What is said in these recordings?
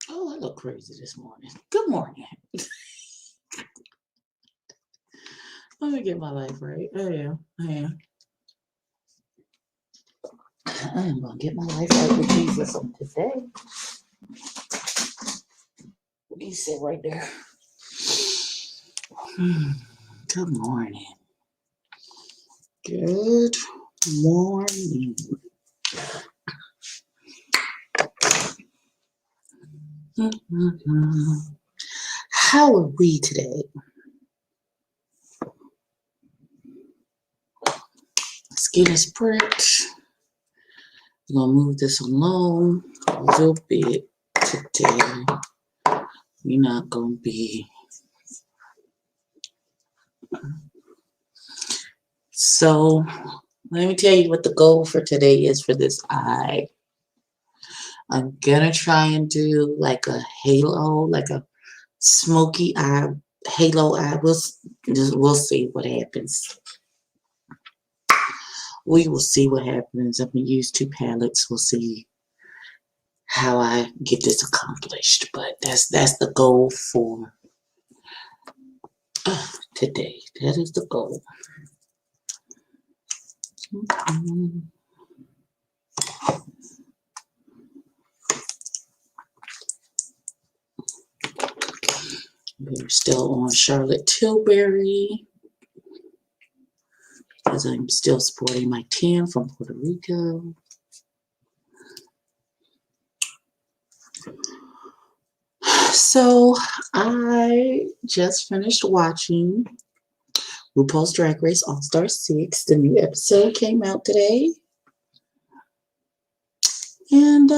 Oh, I look crazy this morning. Good morning. Let me get my life right. I am. I am. I am going to get my life right with Jesus on today. You sit right there. Good morning. Good morning. How are we today? Skin is pricked. We're going to move this along a little bit today. We're not going to be. So, let me tell you what the goal for today is for this eye. I'm going to try and do like a halo, like a smoky eye, halo eye. We'll see what happens. We will see what happens. I'm going to use two palettes. We'll see how I get this accomplished. But that's the goal for today. That is the goal. We're still on Charlotte Tilbury because I'm still sporting my tan from Puerto Rico. So I just finished watching RuPaul's Drag Race All-Star 6. The new episode came out today. And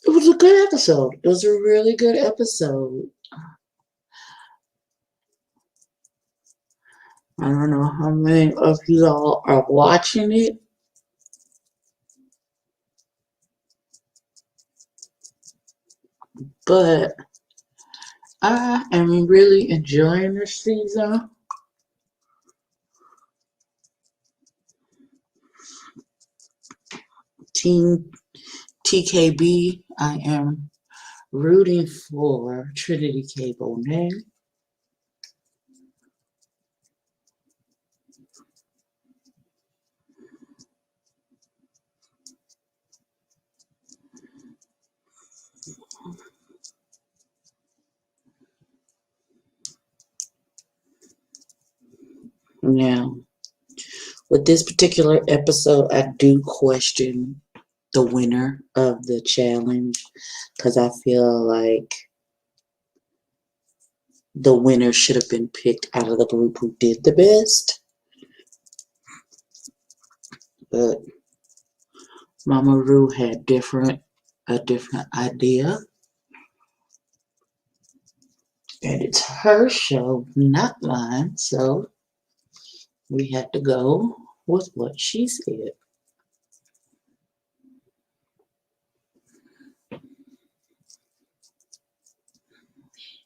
it was a good episode. It was a really good episode. I don't know how many of you all are watching it. But I am really enjoying this season. Team TKB, I am rooting for Trinity K. Bonet. Now, with this particular episode, I do question the winner of the challenge because I feel like the winner should have been picked out of the group who did the best. But Mama Ru had a different idea. And it's her show, not mine, so we had to go with what she said.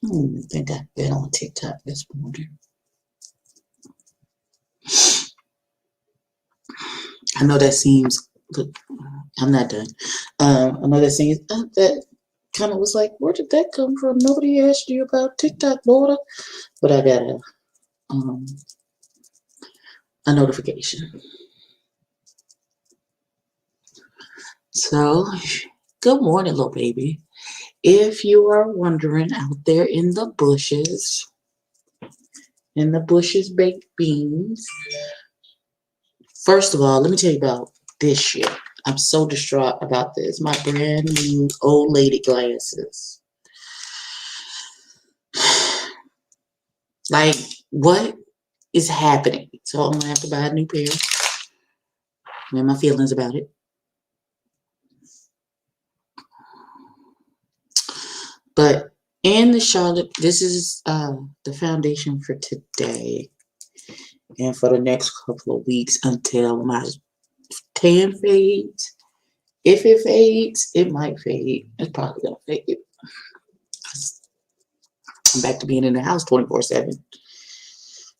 I think I've been on TikTok this morning. I know that seems, look, I'm not done. I know that seems, that kind of was like, where did that come from? Nobody asked you about TikTok, daughter. But I got a notification. So, good morning, little baby. If you are wondering out there in the bushes baked beans. First of all, let me tell you about this shit. I'm so distraught about this. My brand new old lady glasses. Like, what is happening? So I'm gonna have to buy a new pair. I have my feelings about it. But in the Charlotte, this is the foundation for today and for the next couple of weeks until my tan fades. If it fades, it might fade. It's probably gonna fade. I'm back to being in the house 24/7.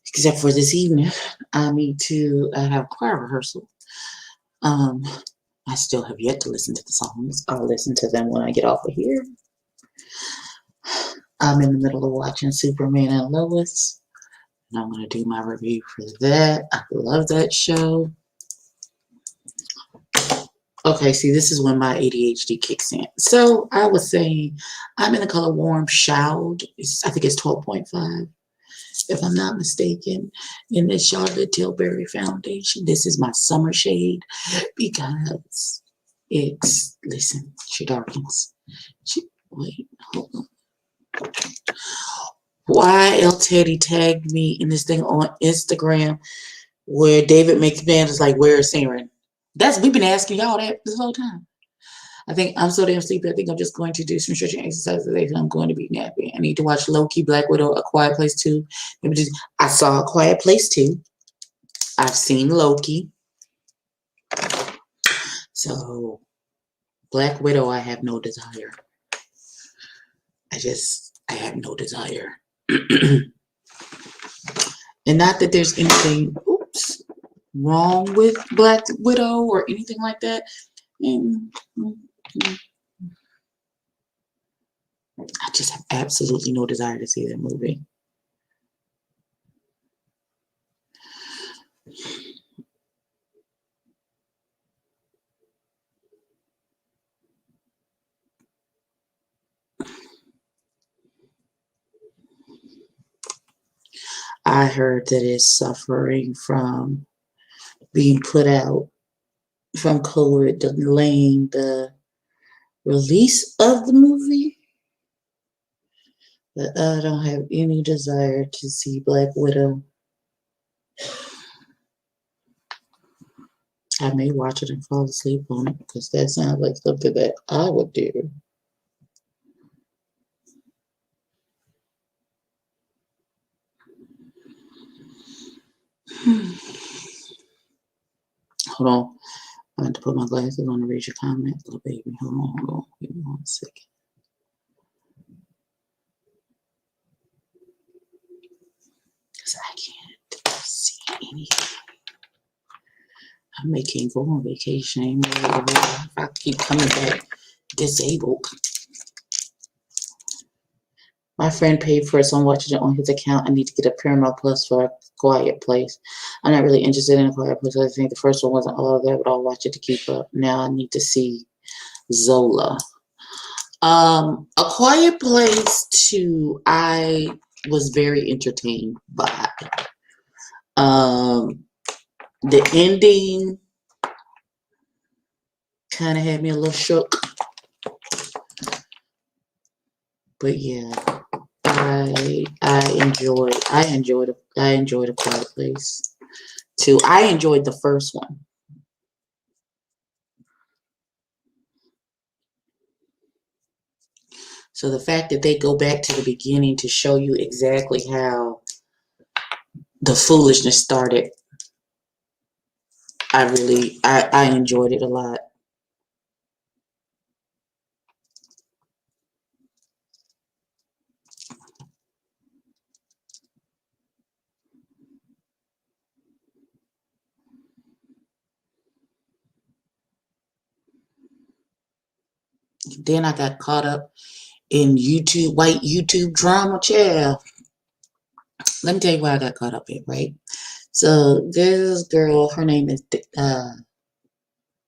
Except for this evening, I need to have choir rehearsal. I still have yet to listen to the songs. I'll listen to them when I get off of here. I'm in the middle of watching Superman and Lois, and I'm going to do my review for that. I love that show. Okay, see, this is when my ADHD kicks in. So I was saying, I'm in the color Warm Shroud. I think it's 12.5, if I'm not mistaken. In the Charlotte Tilbury Foundation. This is my summer shade because it's, listen, she darkens. Wait, hold on. Why El Teddy tagged me in this thing on Instagram where David McMahon is like, where is Siren? We've been asking y'all that this whole time. I think I'm so damn sleepy. I think I'm just going to do some stretching exercises today because I'm going to be nappy. I need to watch Loki, Black Widow, A Quiet Place 2. I saw A Quiet Place 2. I've seen Loki. So Black Widow, I have no desire. I have no desire. And not that there's anything, wrong with Black Widow or anything like that. I just have absolutely no desire to see that movie. I heard that it's suffering from being put out from COVID, delaying the release of the movie. But I don't have any desire to see Black Widow. I may watch it and fall asleep on it because that sounds like something that I would do. Hold on. I have to put my glasses on to read your comment. Little baby, hold on. Give me 1 second. Because I can't see anything. I may can't go on vacation anymore. If I keep coming back disabled. My friend paid for it, so I'm watching it on his account. I need to get a Paramount Plus for A Quiet Place. I'm not really interested in A Quiet Place. I think the first one wasn't all of that, but I'll watch it to keep up. Now I need to see Zola. A Quiet Place 2, I was very entertained by. The ending kind of had me a little shook. But yeah, I enjoyed A Quiet Place 2. I enjoyed the first one. So the fact that they go back to the beginning to show you exactly how the foolishness started, I enjoyed it a lot. Then I got caught up in white YouTube drama, child. Let me tell you why I got caught up in, right? So this girl, her name is, I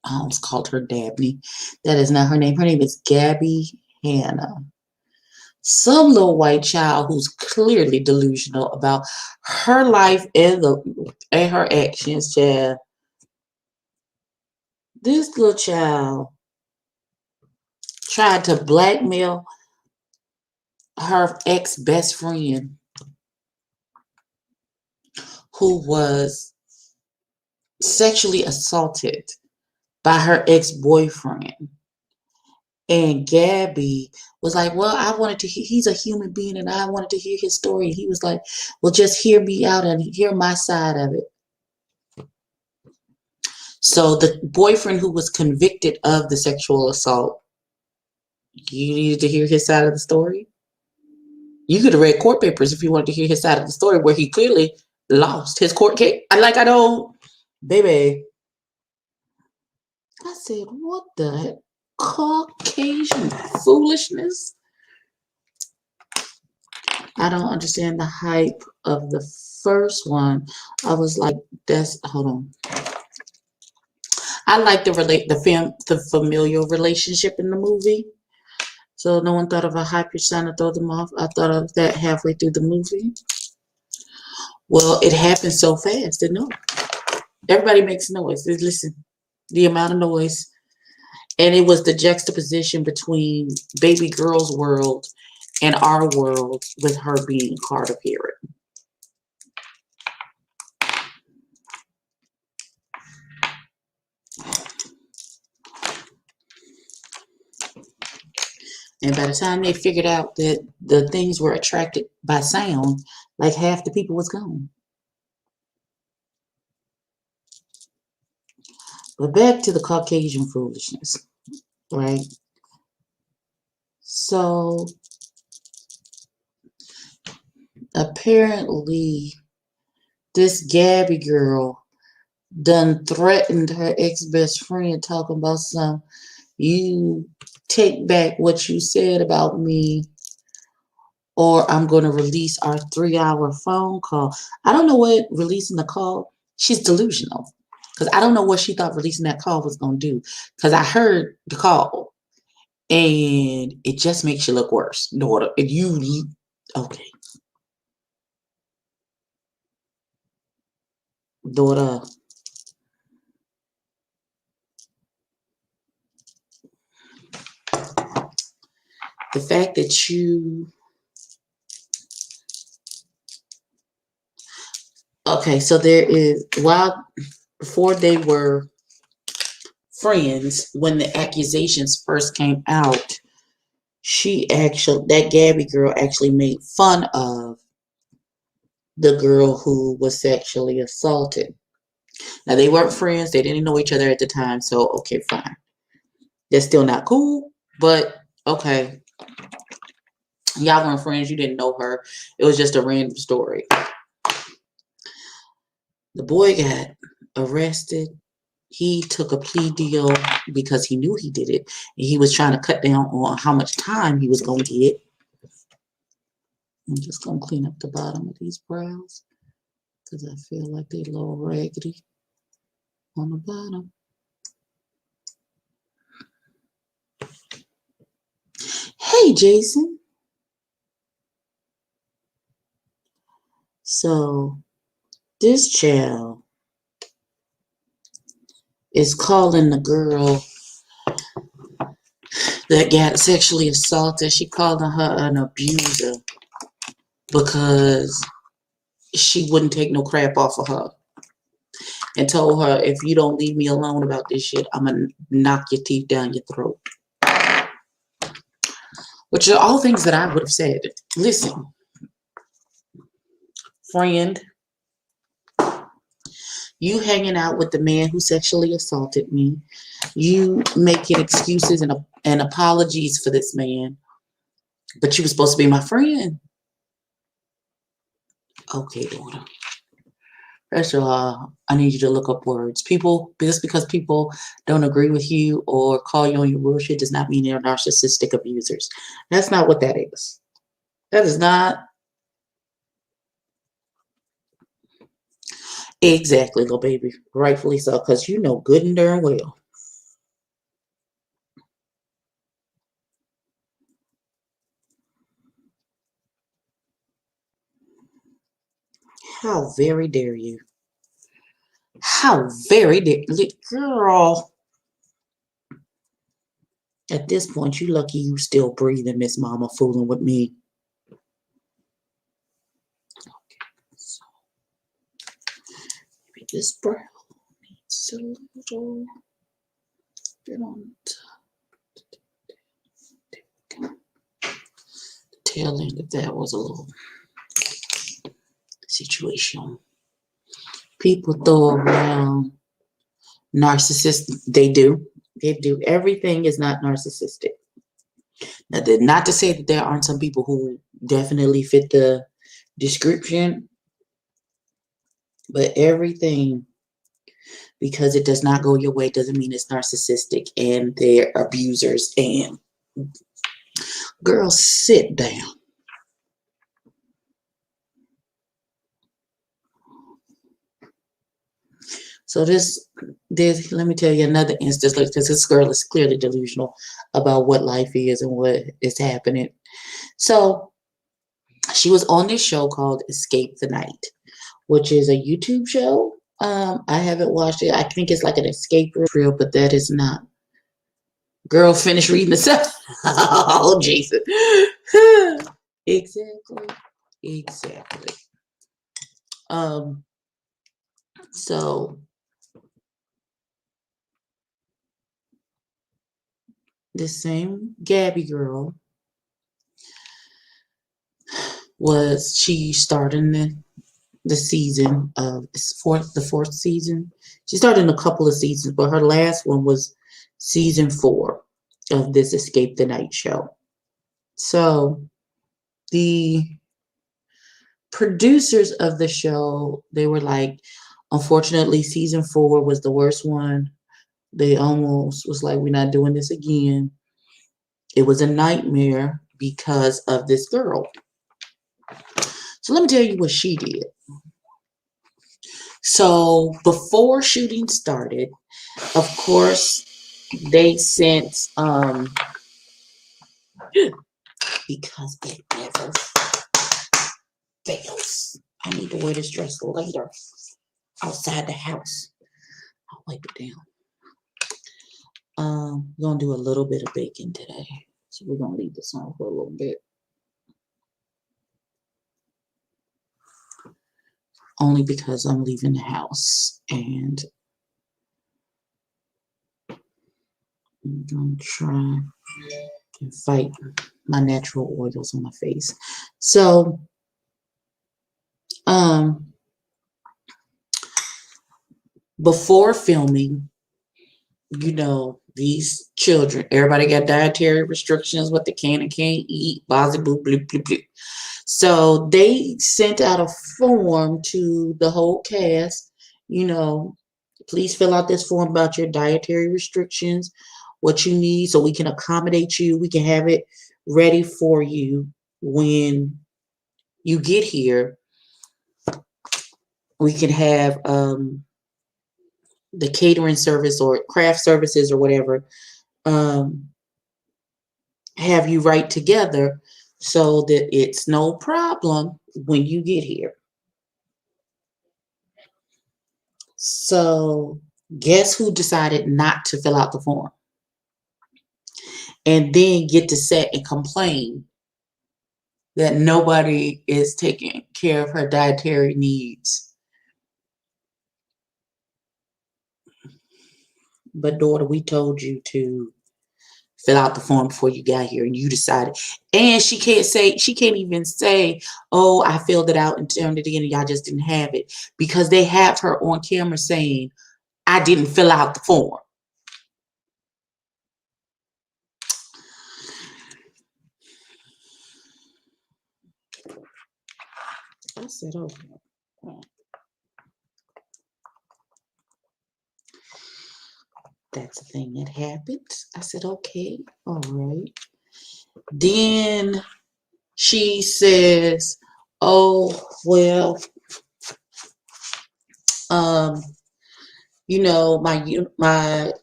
almost called her Dabney. That is not her name. Her name is Gabby Hanna. Some little white child who's clearly delusional about her life and her actions, child. This little child tried to blackmail her ex-best friend who was sexually assaulted by her ex-boyfriend. And Gabby was like, well, I wanted to he's a human being and I wanted to hear his story. He was like, well, just hear me out and hear my side of it. So the boyfriend who was convicted of the sexual assault, you needed to hear his side of the story. You could have read court papers if you wanted to hear his side of the story where he clearly lost his court case. I don't, baby. I said, what the heck? Caucasian foolishness? I don't understand the hype of the first one. I was like, that's hold on. I like the familial relationship in the movie. So no one thought of a hype you're trying to throw them off. I thought of that halfway through the movie. Well, it happened so fast, didn't it? Everybody makes noise. Listen, the amount of noise. And it was the juxtaposition between baby girl's world and our world with her being hard of hearing. And by the time they figured out that the things were attracted by sound, like half the people was gone. But back to the Caucasian foolishness, right? So apparently this Gabby girl done threatened her ex-best friend talking about some, you take back what you said about me or I'm going to release our 3-hour phone call. I don't know what releasing the call, she's delusional. Because I don't know what she thought releasing that call was going to do. Because I heard the call and it just makes you look worse, daughter. Okay. Daughter. The fact that you... Okay, so there is... Before they were friends, when the accusations first came out, that Gabby girl actually made fun of the girl who was sexually assaulted. Now, they weren't friends. They didn't know each other at the time. So, okay, fine. They're still not cool, but okay. Y'all weren't friends. You didn't know her. It was just a random story. The boy got arrested. He took a plea deal because he knew he did it. And he was trying to cut down on how much time he was going to get. I'm just going to clean up the bottom of these brows because I feel like they're a little raggedy on the bottom. Hey, Jason. So, this child is calling the girl that got sexually assaulted. She calling her an abuser because she wouldn't take no crap off of her. And told her, if you don't leave me alone about this shit, I'm going to knock your teeth down your throat. Which are all things that I would have said. Listen, friend, you hanging out with the man who sexually assaulted me. You making excuses and apologies for this man. But you were supposed to be my friend. Okay, daughter. First of all, I need you to look up words. Just because people don't agree with you or call you on your bullshit does not mean they're narcissistic abusers. That's not what that is. That is not exactly, little baby. Rightfully so, because you know good and darn well. How very dare you? How very dare you? Girl. At this point, you lucky you still breathing, Miss Mama, fooling with me. Okay, so maybe this brow needs a little bit on top. The tail end of that was a little situation. People throw around narcissistic. They do. They do. Everything is not narcissistic. Now, not to say that there aren't some people who definitely fit the description, but everything, because it does not go your way doesn't mean it's narcissistic and they're abusers. And girls, sit down. So this, let me tell you another instance, because this girl is clearly delusional about what life is and what is happening. So she was on this show called Escape the Night, which is a YouTube show. I haven't watched it. I think it's like an escape real, but that is not. Girl, finish reading the stuff. Oh, Jesus. Exactly. Exactly. Um, so the same Gabby girl was she starting the season of the fourth season. She started in a couple of seasons, but her last one was season 4 of this Escape the Night show. So the producers of the show, they were like, unfortunately, season 4 was the worst one. They almost was like, we're not doing this again. It was a nightmare because of this girl. So let me tell you what she did. So before shooting started, of course, they sent because it never fails. I need to wear this dress later outside the house. I'll wipe it down. We're gonna do a little bit of baking today. So we're gonna leave this on for a little bit. Only because I'm leaving the house and I'm gonna try and fight my natural oils on my face. So um before filming, these children, everybody got dietary restrictions, what they can and can't eat, blah, blah, blah, blah, blah. So they sent out a form to the whole cast, please fill out this form about your dietary restrictions, what you need so we can accommodate you. We can have it ready for you when you get here. We can have the catering service or craft services or whatever have you right together so that it's no problem when you get here. So guess who decided not to fill out the form and then get to set and complain that nobody is taking care of her dietary needs? But daughter, we told you to fill out the form before you got here and you decided. And she can't even say, oh, I filled it out and turned it in and y'all just didn't have it, because they have her on camera saying, I didn't fill out the form. I said, okay. That's a thing that happens. I said, okay, all right. Then she says, oh, well, my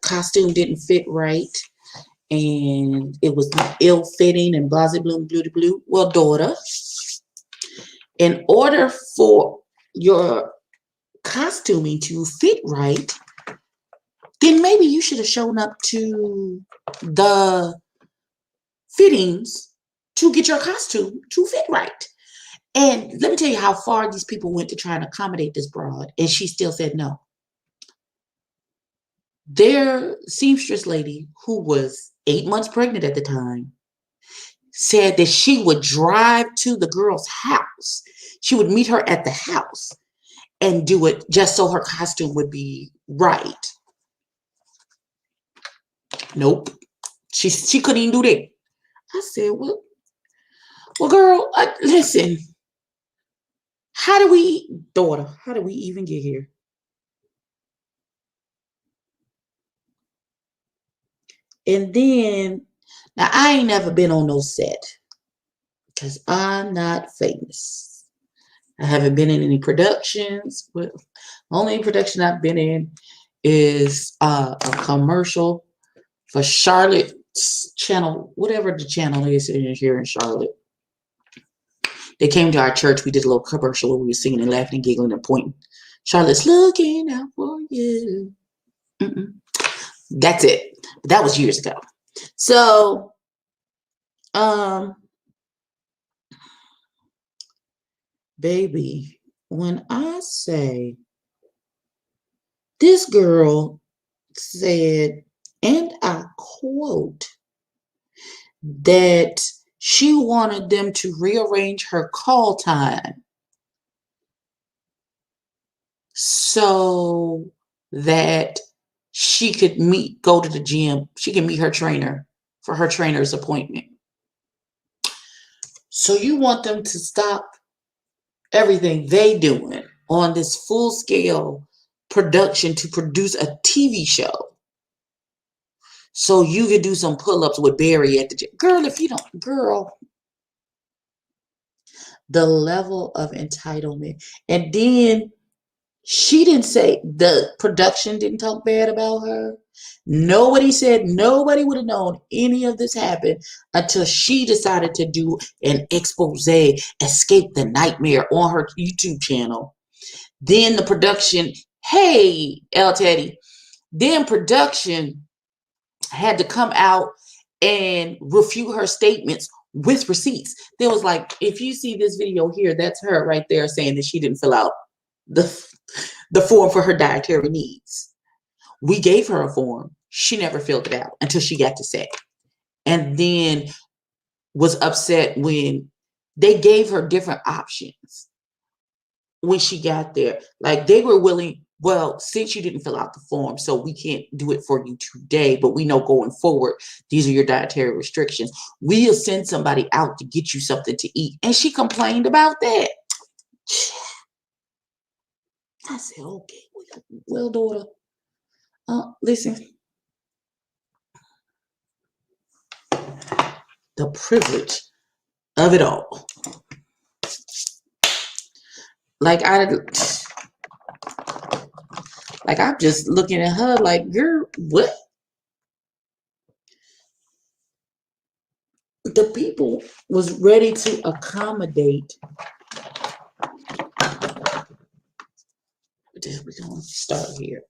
costume didn't fit right and it was ill fitting and blah, blah, blah, blah, blah. Well, daughter, in order for your costuming to fit right, then maybe you should have shown up to the fittings to get your costume to fit right. And let me tell you how far these people went to try and accommodate this broad, and she still said no. Their seamstress lady, who was 8 months pregnant at the time, said that she would drive to the girl's house. She would meet her at the house and do it just so her costume would be right. Nope. She couldn't even do that. I said, well, girl, listen. Daughter, how do we even get here? And then, now I ain't never been on no set because I'm not famous. I haven't been in any productions. Well, the only production I've been in is a commercial for Charlotte's channel, whatever the channel is here in Charlotte. They came to our church. We did a little commercial where we were singing and laughing and giggling and pointing. Charlotte's looking out for you. Mm-mm. That's it. But that was years ago. So, baby, when I say this girl said, and I quote, that she wanted them to rearrange her call time so that she could go to the gym. She can meet her trainer for her trainer's appointment. So you want them to stop everything they doing on this full scale production to produce a TV show. So you could do some pull-ups with Barry at the gym. Girl, if you don't, girl, the level of entitlement. And then she didn't say, the production didn't talk bad about her. Nobody said, nobody would have known any of this happened until she decided to do an expose, escape the nightmare on her YouTube channel. Then the production, hey, El Teddy, then production had to come out and refute her statements with receipts. There was like, if you see this video here, that's her right there saying that she didn't fill out the form for her dietary needs. We gave her a form. She never filled it out until she got to set. And then was upset when they gave her different options when she got there. Like they were willing, well, since you didn't fill out the form, so we can't do it for you today, but we know going forward, these are your dietary restrictions. We'll send somebody out to get you something to eat. And she complained about that. I said, okay, well, daughter, listen, the privilege of it all. I'm just looking at her like, girl, what? The people was ready to accommodate. We're going to start here.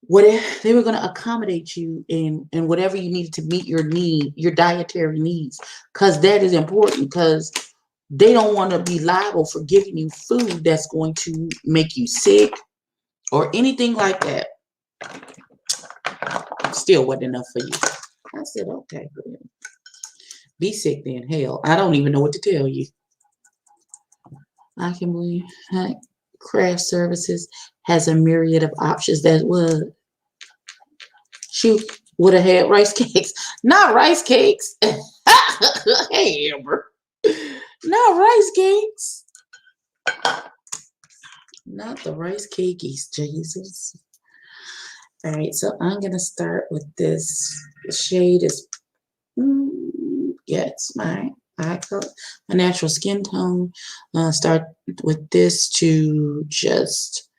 Whatever they were going to accommodate you in whatever you needed to meet your dietary needs, because that is important, because they don't want to be liable for giving you food that's going to make you sick or anything like that. Still wasn't enough for you. I said, okay, be sick then. Hell, I don't even know what to tell you. I can believe craft services has a myriad of options that would. She would have had rice cakes. Not rice cakes. Hey, Amber. Not rice cakes. Not the rice cakeys, Jesus. All right, so I'm going to start with this. The shade is, yeah, it's my eye color, my natural skin tone. Start with this to just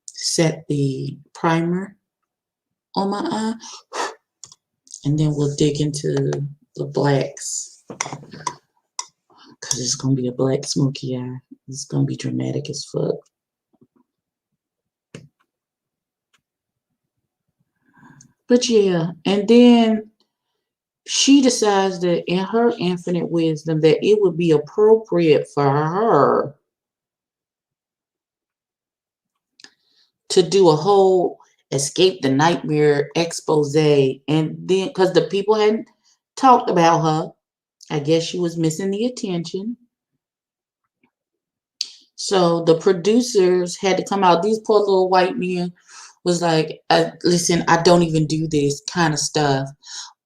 set the primer on my eye. And then we'll dig into the blacks, because it's going to be a black smoky eye. It's going to be dramatic as fuck. But yeah, and then she decides that in her infinite wisdom that it would be appropriate for her to do a whole escape the nightmare expose. And then, because the people hadn't talked about her, I guess she was missing the attention. So the producers had to come out. These poor little white men was like, listen, I don't even do this kind of stuff,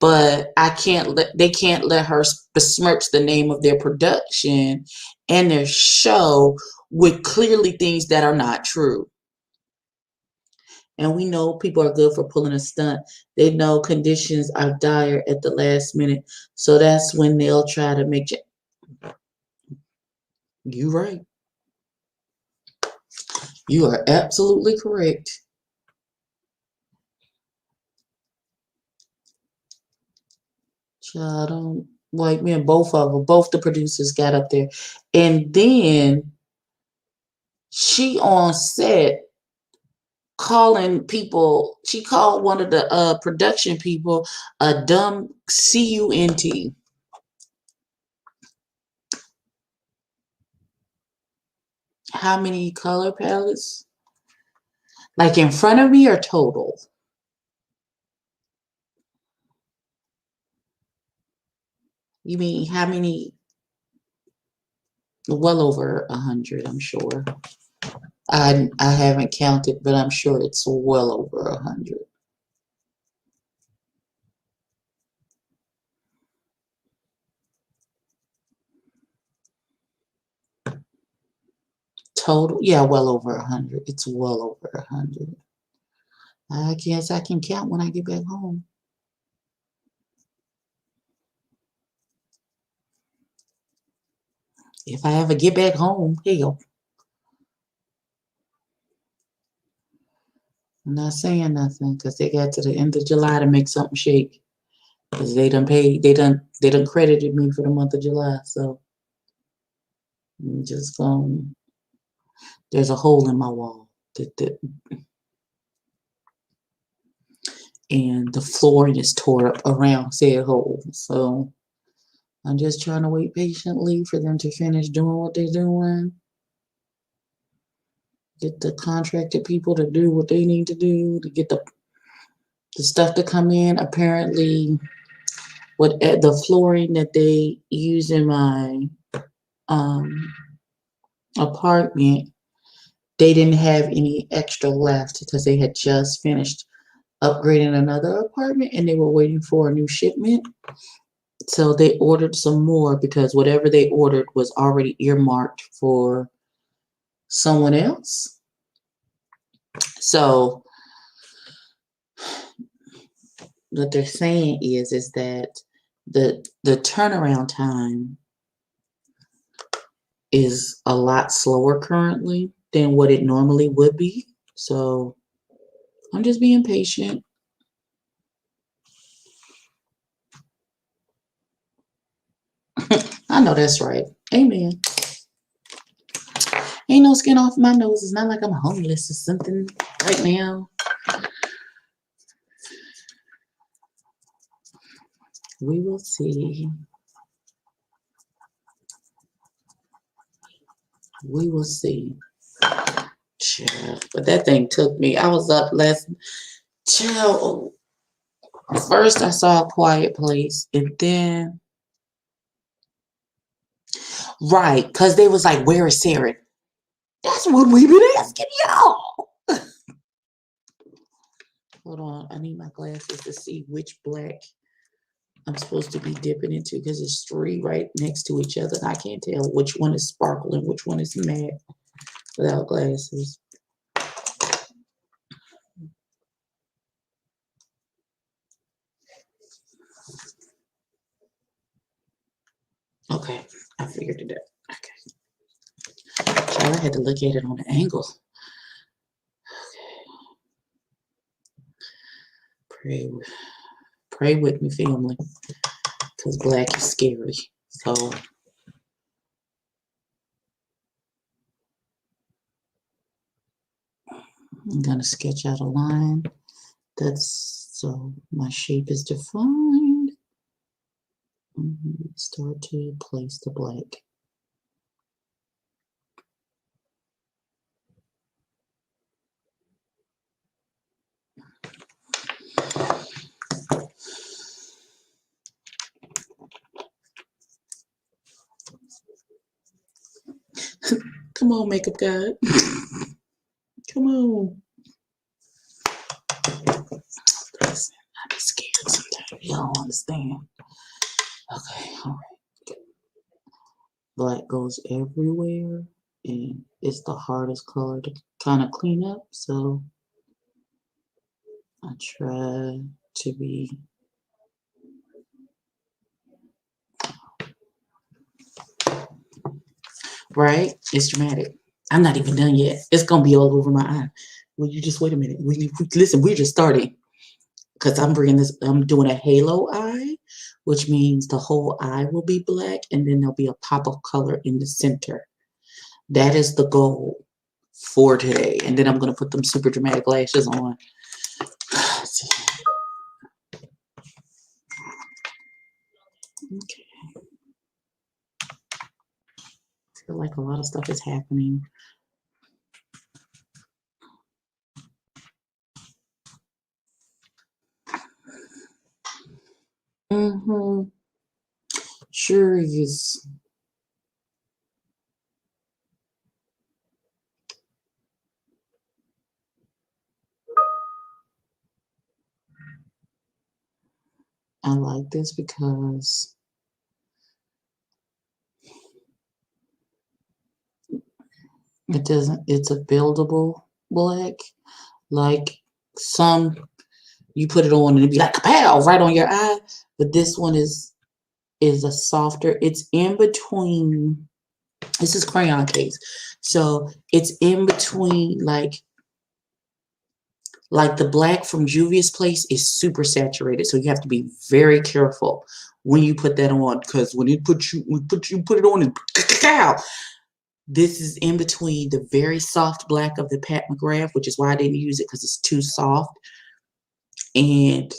but they can't let her besmirch the name of their production and their show with clearly things that are not true. And we know people are good for pulling a stunt. They know conditions are dire at the last minute. So that's when they'll try to make you right. You are absolutely correct. Child, don't like me and both of them, both the producers got up there. And then she on set calling people, she called one of the production people a dumb cunt. How many color palettes? Like in front of me or total? You mean how many? Well over 100, I'm sure. I haven't counted, but I'm sure it's well over 100. Total, yeah, well over 100. It's well over 100. I guess I can count when I get back home. If I ever get back home, hell, I'm not saying nothing because they got to the end of July to make something shake. Because they done paid, they done credited me for the month of July. So I'm just going, there's a hole in my wall. And the flooring is tore up around said hole. So I'm just trying to wait patiently for them to finish doing what they're doing. Get the contracted people to do what they need to do to get the stuff to come in. Apparently, what the flooring that they use in my um, apartment, they didn't have any extra left because they had just finished upgrading another apartment and they were waiting for a new shipment. So they ordered some more because whatever they ordered was already earmarked for someone else. So what they're saying is that the turnaround time is a lot slower currently than what it normally would be. So I'm just being patient. I know that's right. Amen. Ain't no skin off my nose. It's not like I'm homeless or something right now. We will see. We will see. Child. But that thing took me. I was up last. Child. First, I saw A Quiet Place, and then right, because they was like, "Where is Sarah?" That's what we've been asking y'all. Hold on, I need my glasses to see which black I'm supposed to be dipping into because it's three right next to each other. And I can't tell which one is sparkling, which one is matte without glasses. Okay, I figured it out. Okay. Child, I had to look at it on an angle. Pray, pray with me, family, because black is scary. So I'm gonna sketch out a line. That's so my shape is defined. Start to place the black. Come on, makeup god. Come on. Listen, I'm scared sometimes. Y'all don't understand. Okay, all right. Black goes everywhere, and it's the hardest color to kind of clean up. So I try to be right. It's dramatic. I'm not even done yet. It's gonna be all over my eye. Will you just wait a minute? Listen? We're just starting because I'm bringing this. I'm doing a halo eye, which means the whole eye will be black, and then there'll be a pop of color in the center. That is the goal for today. And then I'm gonna put them super dramatic lashes on. Okay. I feel like a lot of stuff is happening. Mm-hmm. Sure is. I like this because it doesn't, it's a buildable black. Like some, you put it on and it'd be like pow right on your eye. But this one is a softer, it's in between. This is crayon case. So it's in between like the black from Juvia's Place is super saturated. So you have to be very careful when you put that on, because when you put it on and cow. This is in between the very soft black of the Pat McGrath, which is why I didn't use it because it's too soft. And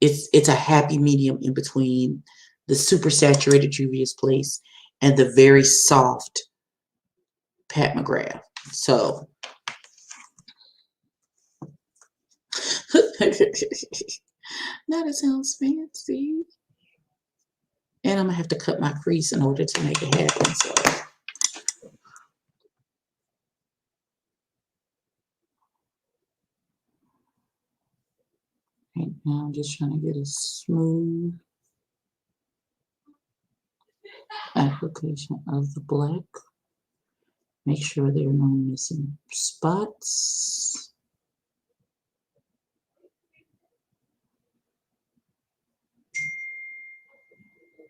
it's a happy medium in between the super saturated Juvia's Place and the very soft Pat McGrath. So now that sounds fancy. And I'm gonna have to cut my crease in order to make it happen. So right now I'm just trying to get a smooth application of the black. Make sure there are no missing spots.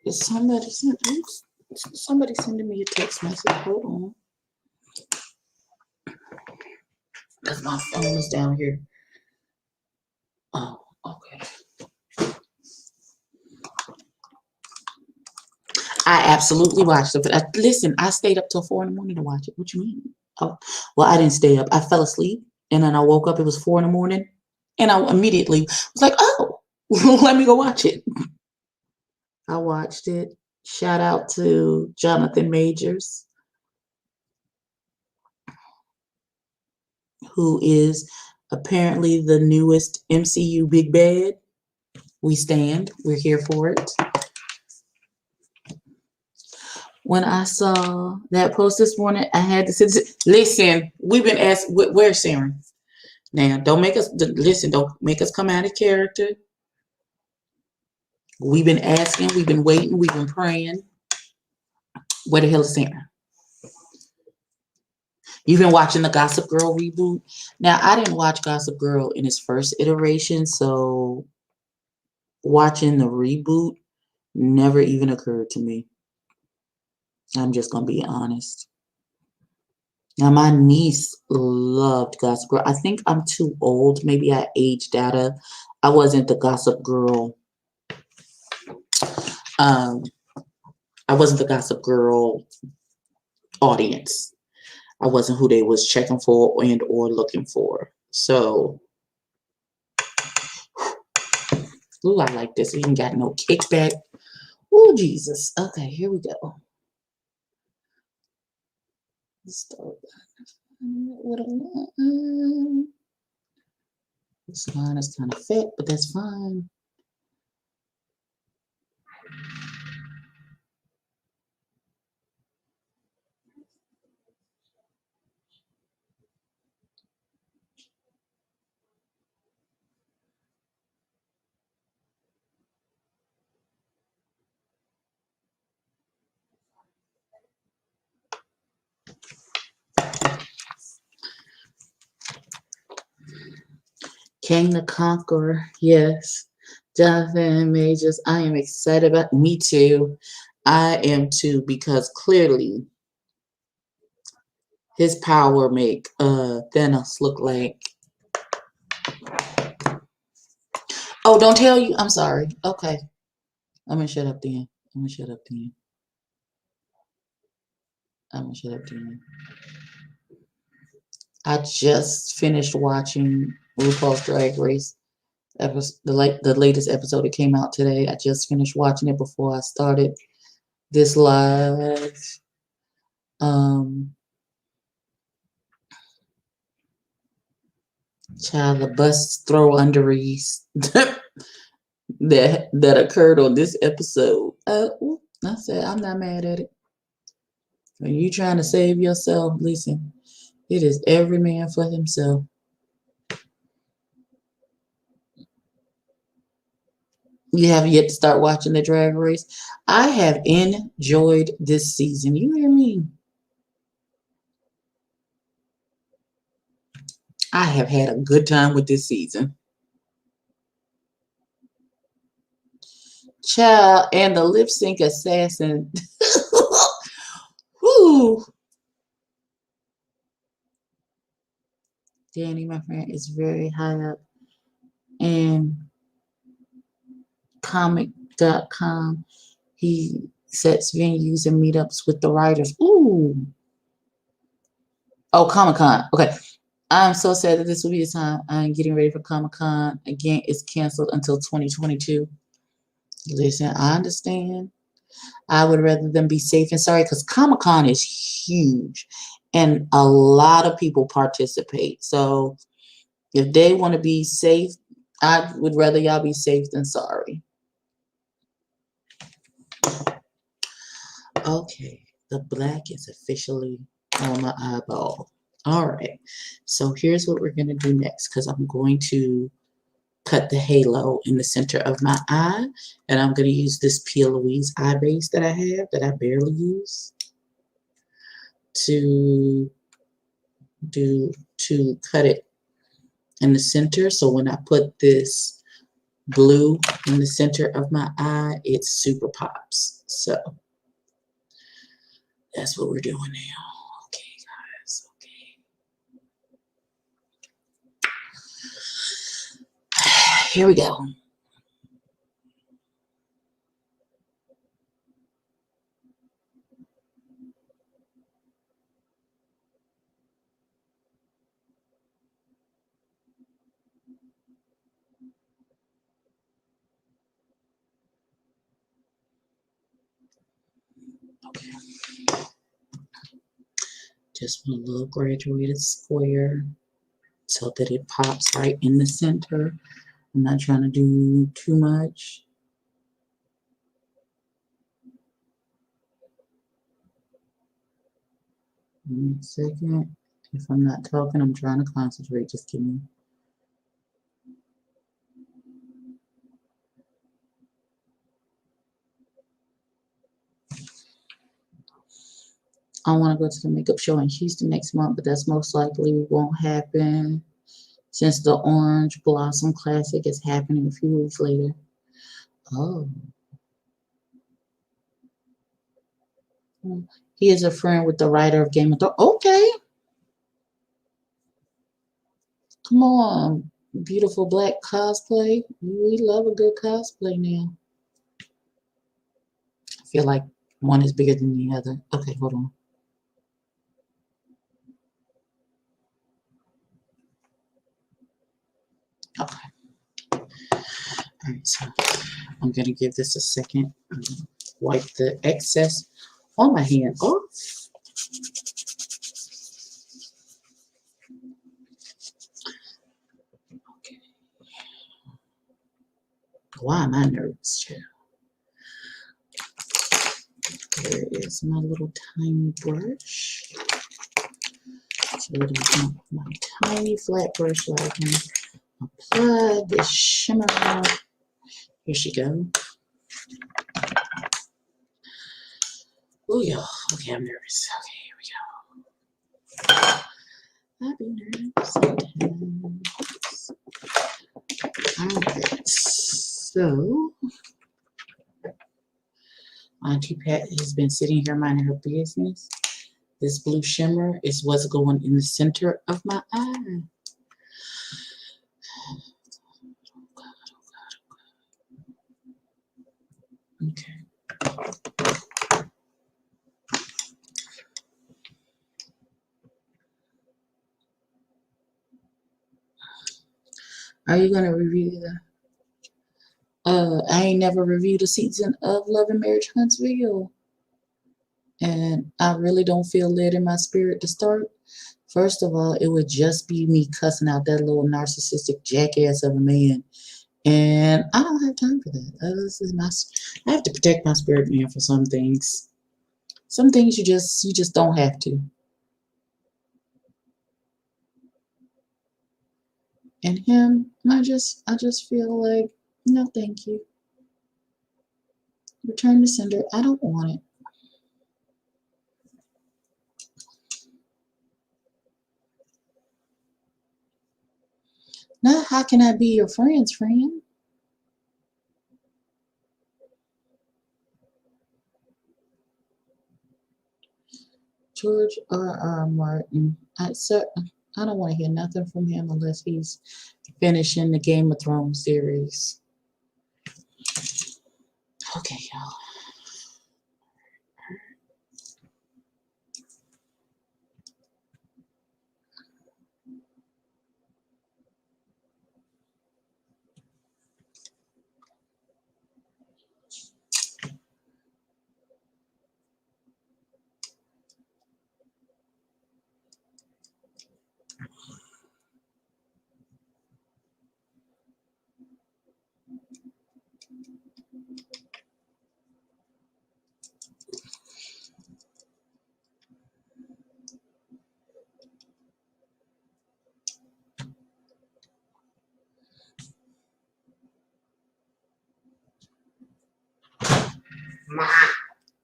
Is somebody sending me a text message? Hold on. Because my phone is down here. Oh, okay. I absolutely watched it. But listen, I stayed up till 4 in the morning to watch it. What you mean? Oh, well, I didn't stay up. I fell asleep. And then I woke up. It was 4 in the morning. And I immediately was like, oh, let me go watch it. I watched it. Shout out to Jonathan Majors, who is apparently the newest MCU Big Bad. We stand. We're here for it. When I saw that post this morning, I had to sit. Listen, we've been asked, where's Sharon? Now, don't make us, listen, don't make us come out of character. We've been asking, we've been waiting, we've been praying. Where the hell is Sharon? You've been watching the Gossip Girl reboot. Now, I didn't watch Gossip Girl in its first iteration, so watching the reboot never even occurred to me. I'm just going to be honest. Now, my niece loved Gossip Girl. I think I'm too old. Maybe I aged out of. I wasn't the Gossip Girl. I wasn't the Gossip Girl audience. I wasn't who they was checking for and or looking for. So, ooh, I like this. We ain't got no kickback. Oh, Jesus. Okay, here we go. Let's start. This line is kind of fat, but that's fine. King the Conqueror, yes. Jonathan Majors, I am excited about. Me too. I am too, because clearly his power make Thanos look like. Oh, don't tell you. I'm sorry. Okay, I'm gonna shut up then. I'm gonna shut up then. I'm gonna shut up then. I just finished watching RuPaul's Drag Race. The latest episode that came out today. I just finished watching it before I started this live. Um, Child, the bus throw underease that occurred on this episode. I said I'm not mad at it. When you trying to save yourself, listen. It is every man for himself. You have yet to start watching the Drag Race. I have enjoyed this season. You hear me? I have had a good time with this season. Child, and the lip sync assassin. Whoo. Danny, my friend, is very high up in comic.com. He sets venues and meetups with the writers. Ooh. Oh, Comic Con. Okay. I'm so sad that this will be the time. I'm getting ready for Comic Con. Again, it's canceled until 2022. Listen, I understand. I would rather them be safe and sorry, because Comic Con is huge and a lot of people participate. So if they want to be safe, I would rather y'all be safe than sorry. Okay, the black is officially on my eyeball. All right, so here's what we're going to do next, because I'm going to cut the halo in the center of my eye, and I'm going to use this Pia Louise eye base that I have that I barely use to cut it in the center. So when I put this blue in the center of my eye, it super pops. So that's what we're doing now. Okay, guys. Okay. Here we go. Okay. Just want a little graduated square so that it pops right in the center. I'm not trying to do too much. One second. If I'm not talking, I'm trying to concentrate. Just give me. I want to go to the makeup show in Houston next month, but that's most likely won't happen since the Orange Blossom Classic is happening a few weeks later. Oh. He is a friend with the writer of Game of Thrones. Okay. Come on. Beautiful black cosplay. We love a good cosplay now. I feel like one is bigger than the other. Okay, hold on. Okay. All right, so I'm going to give this a second. Wipe the excess on my hand off. Okay. Why am I nervous, child? There is my little tiny brush. So I'm going to my tiny flat brush so I can apply this shimmer. Here she goes. Oh, y'all. Okay, I'm nervous. Okay, here we go. I be nervous sometimes. Alright, so Auntie Pat has been sitting here minding her business. This blue shimmer is what's going in the center of my eye. Okay. Are you gonna review the I ain't never reviewed a season of Love and Marriage Huntsville. And I really don't feel led in my spirit to start. First of all, it would just be me cussing out that little narcissistic jackass of a man. And I don't have time for that. This is I have to protect my spirit man for some things. Some things you just don't have to. And him, I just feel like, no thank you. Return to sender. I don't want it. Now how can I be your friend's friend? George R. Martin. I don't want to hear nothing from him unless he's finishing the Game of Thrones series. Okay, y'all.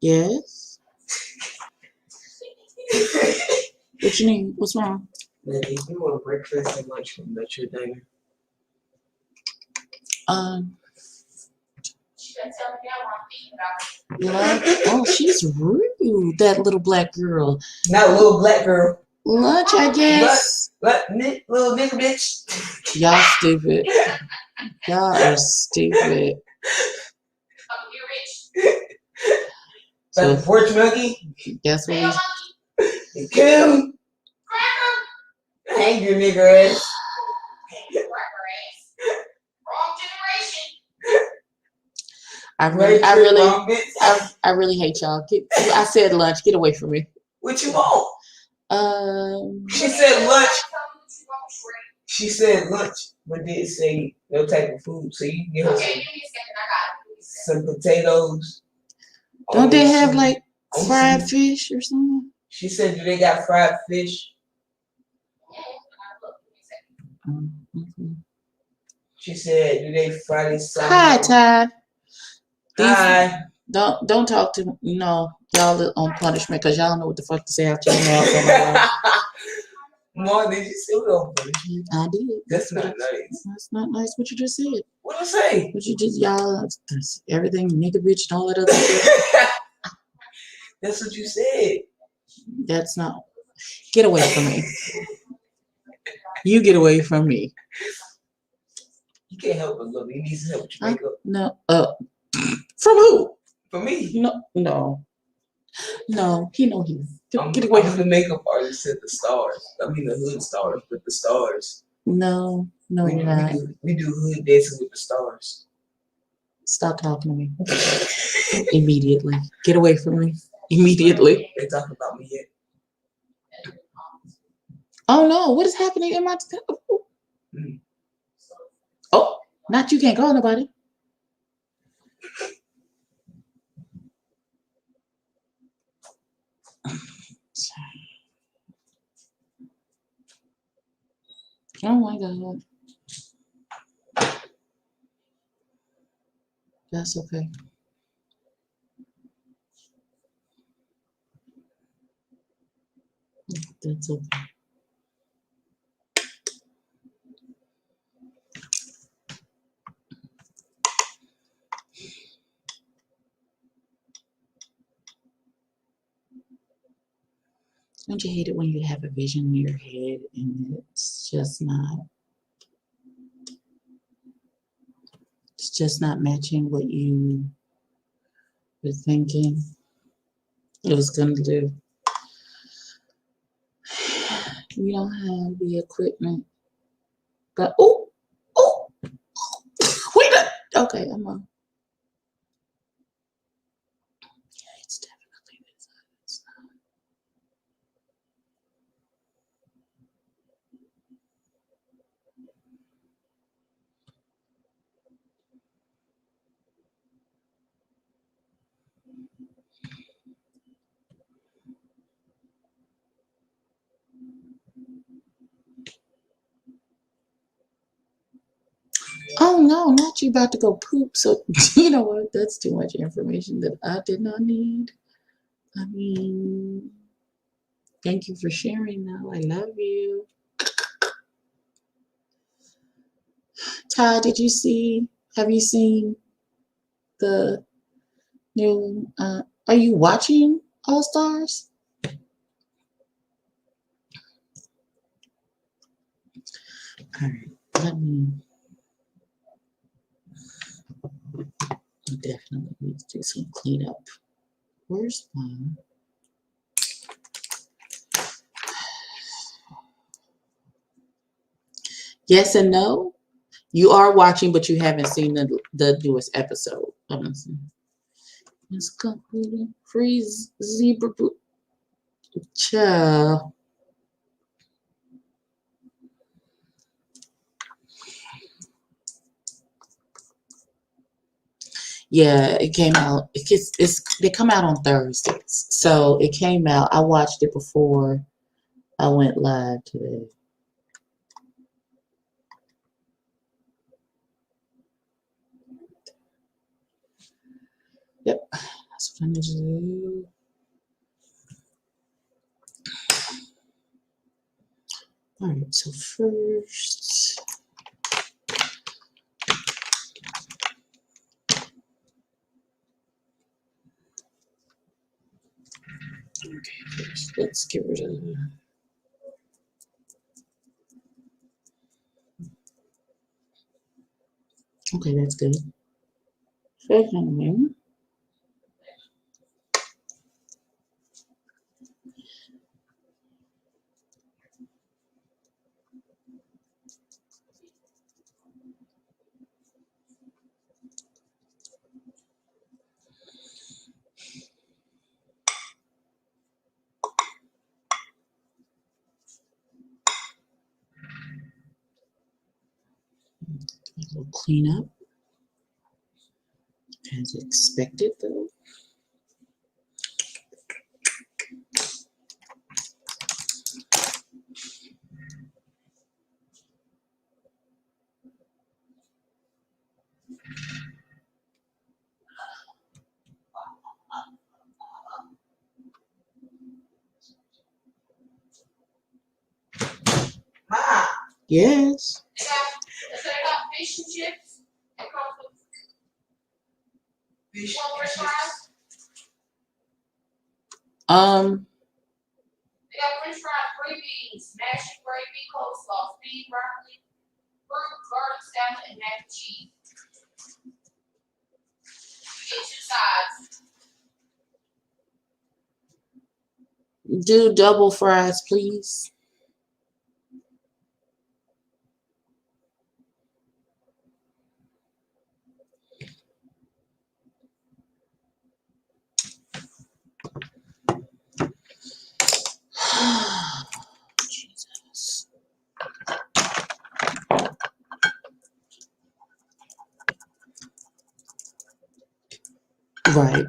Yes? What you need? What's wrong? Lady, you want breakfast and lunch from your diner? Oh, she's rude, that little black girl. Not little black girl. Lunch, I guess. Little nigga bitch. Y'all stupid. Y'all are stupid. So, porch monkey. That's what we Kim. Hang your nigger ass. I really hate y'all. I said lunch. Get away from me. What you want? She said lunch. She said lunch, but didn't say no type of food. So you can give her some potatoes. Don't they have like fried fish or something? She said, do they got fried fish? She said, do they fry this? Hi, Ty. Hi. Don't talk to y'all on punishment because y'all know what the fuck to say after your mouth. Mom, did you say we on punishment? I did. That's not nice. That's not nice what you just said. What I say? What you just y'all everything nigga bitch and all that other shit. That's what you said. That's not. Get away from me. You get away from me. You can't help but look. He needs help with your makeup. No. From who? From me. No. He know he. Get away from the makeup artist at the stars. I mean the hood stars, but the stars. No, you're not. We do hood dancing with the stars. Stop talking to me. Immediately. Get away from me. Immediately. They talking about me yet? Oh no, what is happening in my Oh, not you can't call nobody. Oh my God. That's okay. That's okay. Don't you hate it when you have a vision in your head and it's just not matching what you were thinking it was gonna do? You don't have the equipment. But oh, wait a okay, I'm on. Yeah, it's definitely this. It's not. Oh no, not you about to go poop. So you know what? That's too much information that I did not need. I mean, thank you for sharing now. I love you. Ty, have you seen the new are you watching All Stars? All right, let me definitely need to do some cleanup. Where's mine? Yes and no. You are watching, but you haven't seen the newest episode. It's completely free zebra boot. Child. Yeah, it came out. They come out on Thursdays, so it came out. I watched it before I went live today. Yep, that's what I need to do. All right, so first, let's get rid of. Okay, that's good. Secondly, we'll clean up as expected, though. Ma. Yes. They got fish and chips. Fish and chips. They got French fries, green beans, mashed gravy, coleslaw, steamed broccoli, fruit, garlic salad, and mac and cheese. You get 2 sides. Do double fries, please. Jesus. Right.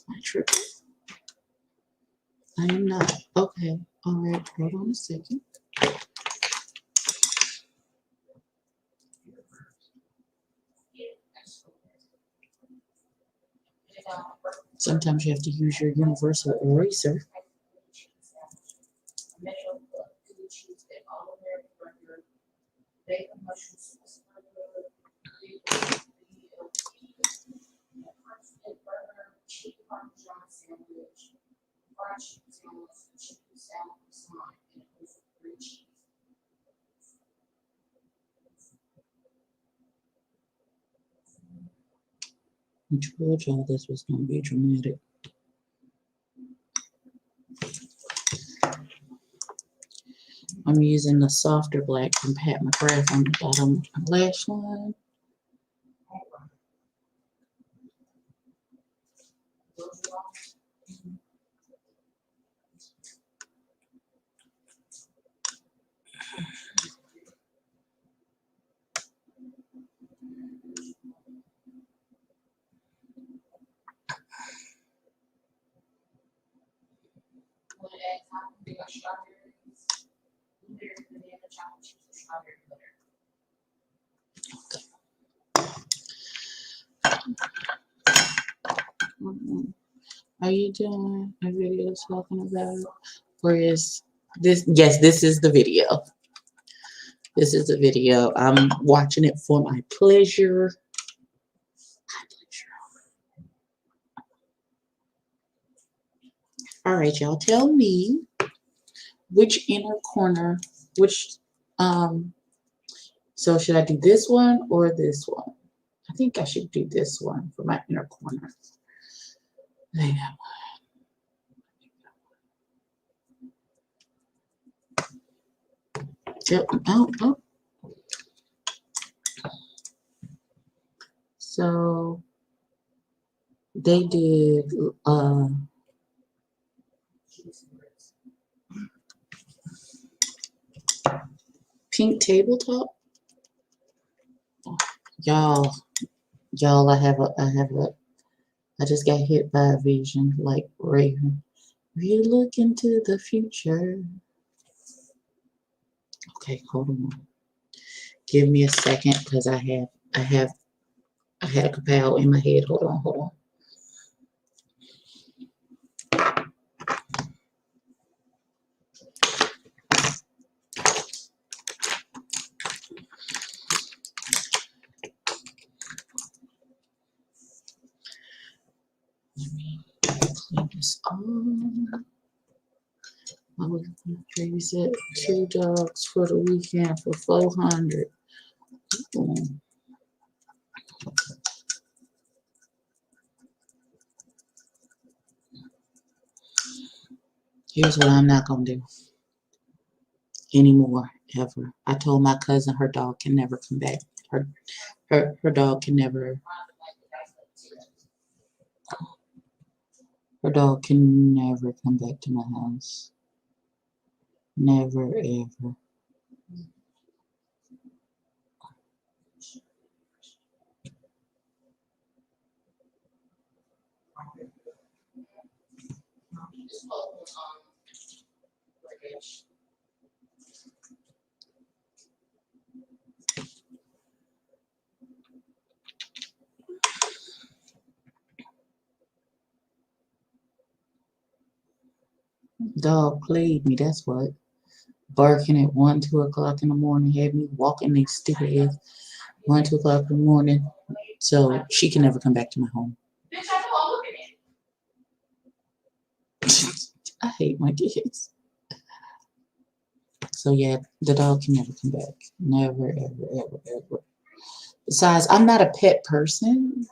I tripped. I am not. Okay. All right. Hold on a second. Sometimes you have to use your universal eraser. I told y'all this was going to be dramatic. I'm using the softer black from Pat McGrath on the bottom lash line. Are you doing a video talking about, or is this? Yes, this is the video. This is the video. I'm watching it for my pleasure. All right, y'all, tell me which inner corner, so should I do this one or this one? I think I should do this one for my inner corner. Yeah. Yep. Oh. So they did pink tabletop. Y'all, I just got hit by a vision like Raven. You look into the future. Okay, hold on. Give me a second because I had a kapow in my head. Hold on. Let me clean this on. I was gonna babysit 2 dogs for the weekend for $400. Here's what I'm not gonna do anymore, ever. I told my cousin her dog can never come back. Her dog can never. Her dog can never come back to my house. Never, ever. Dog played me, that's what. Barking at 1, 2 o'clock in the morning, had me walking these stupid ass 1, 2 o'clock in the morning. So she can never come back to my home. I hate my kids. So yeah, the dog can never come back. Never, ever. Besides, I'm not a pet person.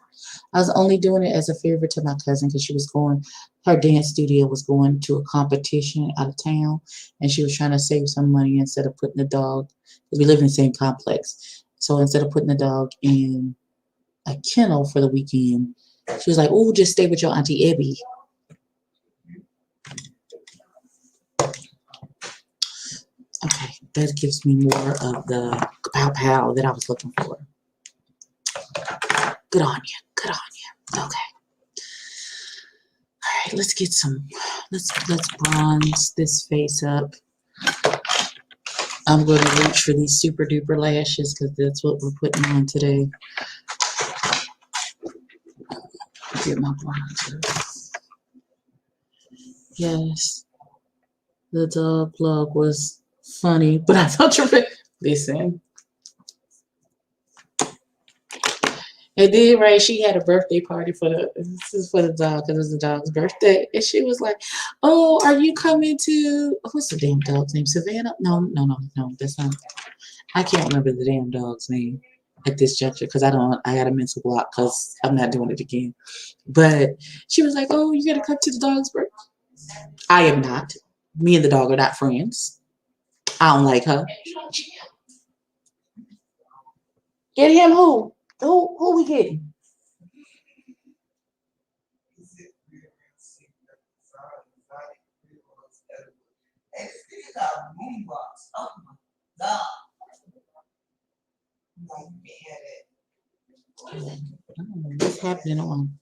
I was only doing it as a favor to my cousin because she was going, her dance studio was going to a competition out of town, and she was trying to save some money instead of putting the dog, because we live in the same complex. So instead of putting the dog in a kennel for the weekend, she was like, "Oh, just stay with your Auntie Ebby." Okay, that gives me more of the pow that I was looking for. Good on you. Okay. All right, let's get some. Let's bronze this face up. I'm going to reach for these super duper lashes because that's what we're putting on today. Get my bronzer. Yes, the dog plug was funny, but I thought you were listen. And then, right, she had a birthday party for this is for the dog because it was the dog's birthday. And she was like, "Oh, are you coming to, what's the damn dog's name? Savannah? No, no, no, no, that's not, I can't remember the damn dog's name at this juncture because I got a mental block because I'm not doing it again. But she was like, "Oh, you got to come to the dog's birthday." I am not. Me and the dog are not friends. I don't like her. Get him who? Who we getting? I don't know what's happening on.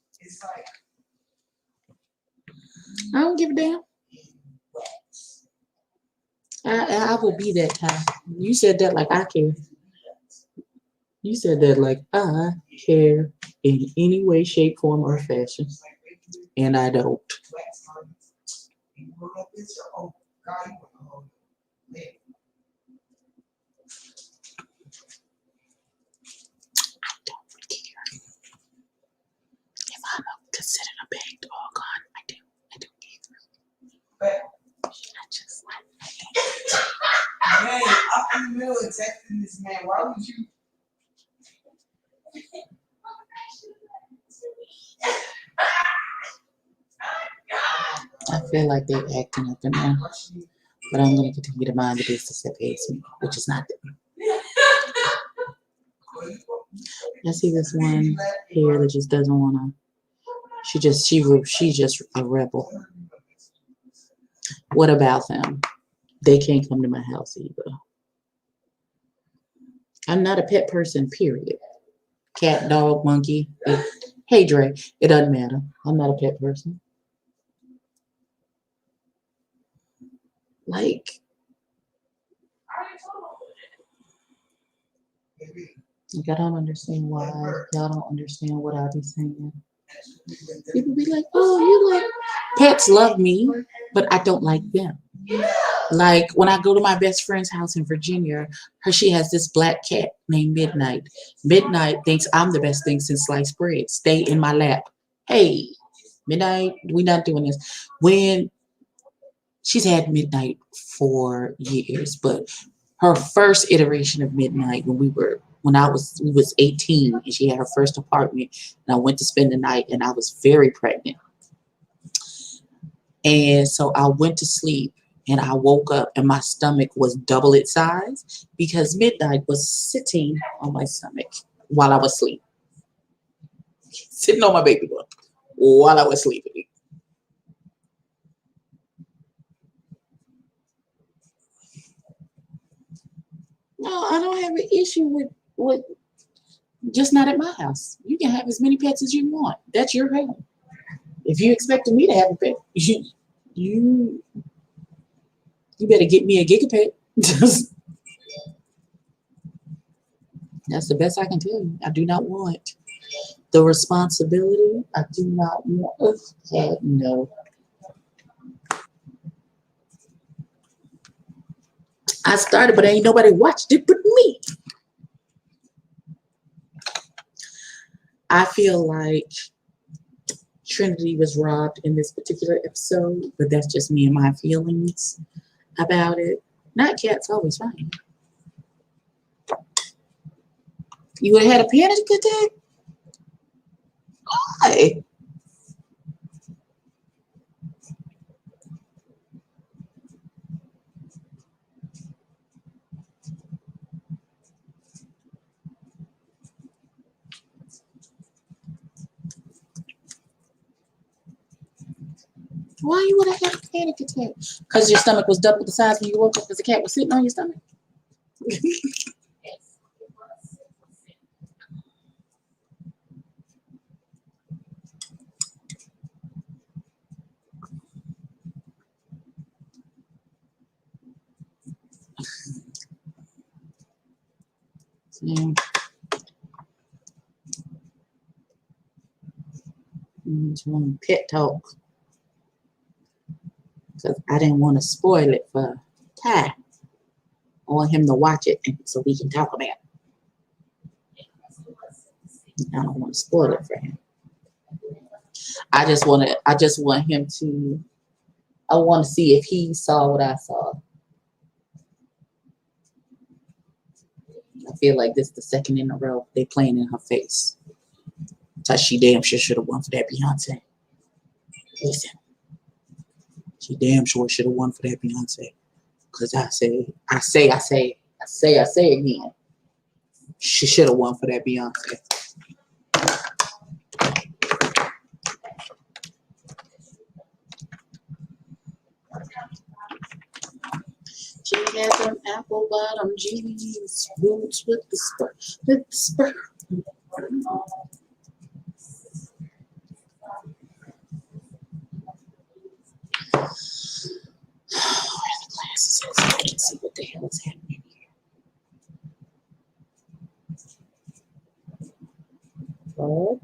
I don't give a damn. I will be that time. You said that like I care. You said that like I care in any way, shape, form, or fashion. And I don't. If I'm considered a big dog, I do. I don't care. I just Man, I'm in the middle of texting this man. Why would you? I feel like they're acting up in there. But I'm going to continue to mind the business that pays me, which is not them. I see this one here that just doesn't want to. She's just a rebel. What about them? They can't come to my house either. I'm not a pet person, period. Cat, dog, monkey. Hey, Dre, it doesn't matter. I'm not a pet person. Like, I don't understand why y'all don't understand what I be saying. People be like, "Oh, you like pets love me, but I don't like them." Like when I go to my best friend's house in Virginia, she has this black cat named Midnight. Midnight thinks I'm the best thing since sliced bread. Stay in my lap. Hey, Midnight, we not doing this. When she's had Midnight for years, but her first iteration of Midnight when we was 18 and she had her first apartment and I went to spend the night and I was very pregnant. And so I went to sleep and I woke up and my stomach was double its size because Midnight was sitting on my stomach while I was asleep. Sitting on my baby boy while I was sleeping. No, I don't have an issue with just not at my house. You can have as many pets as you want. That's your home. If you expected me to have a pet, you better get me a gigapet. That's the best I can tell you. I do not want the responsibility. I do not want. No. I started, but ain't nobody watched it but me. I feel like Trinity was robbed in this particular episode, but that's just me and my feelings about it. Not cats, always fine. You would have had a panic attack? Why? Why you would have had a panic attack? Because your stomach was double the size when you woke up because the cat was sitting on your stomach? Yeah. Pet talk. Because I didn't want to spoil it for Ty. I want him to watch it so we can talk about it. I don't want to spoil it for him. I just want him to. I want to see if he saw what I saw. I feel like this is the second in a row they playing in her face. So she damn sure should have won for that Beyonce. Listen, she damn sure should have won for that Beyonce. Cause I say again. She should have won for that Beyonce. She had them apple bottom jeans, boots with the spur, with the spur. Where are the glasses? So I can see what the hell is happening here. Oh.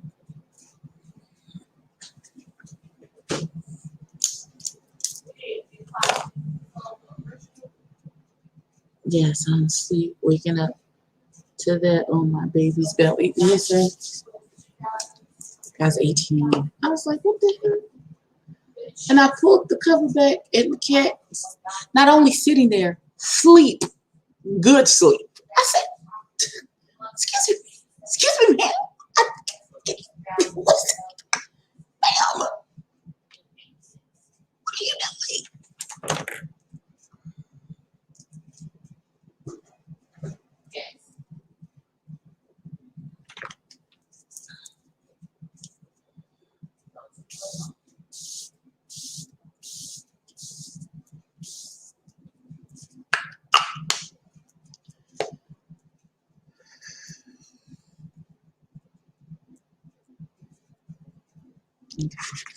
Yes, I'm asleep, waking up to that on my baby's belly. Listen, I was 18. I was like, what the hell? And I pulled the cover back, and the cat not only sitting there, sleep, good sleep. I said, excuse me, ma'am. What's that? Ma'am, what are you doing?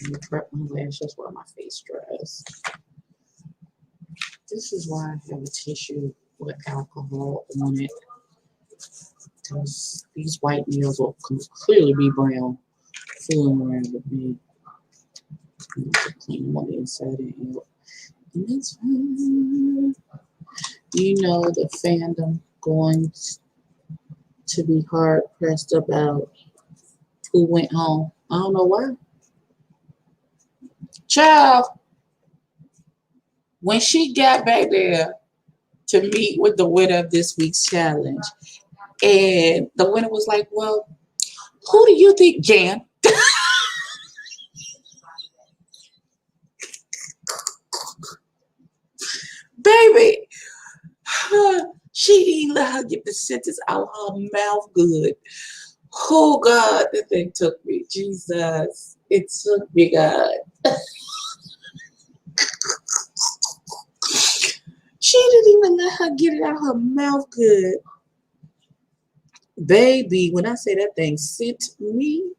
Let me prep my lashes while my face dries. This is why I have a tissue with alcohol on it. Because these white nails will clearly be brown fooling around with me. I need to clean them on the inside and out. And that's fine. You know the fandom going to be hard pressed about who went home. I don't know why. Child, when she got back there to meet with the winner of this week's challenge, and the winner was like, well, who do you think, Jan? Baby, she didn't let her get the sentence out her mouth good. Oh, God, that thing took me. Jesus, it took me, God. She didn't even let her get it out her mouth good. Baby, when I say that thing sent me,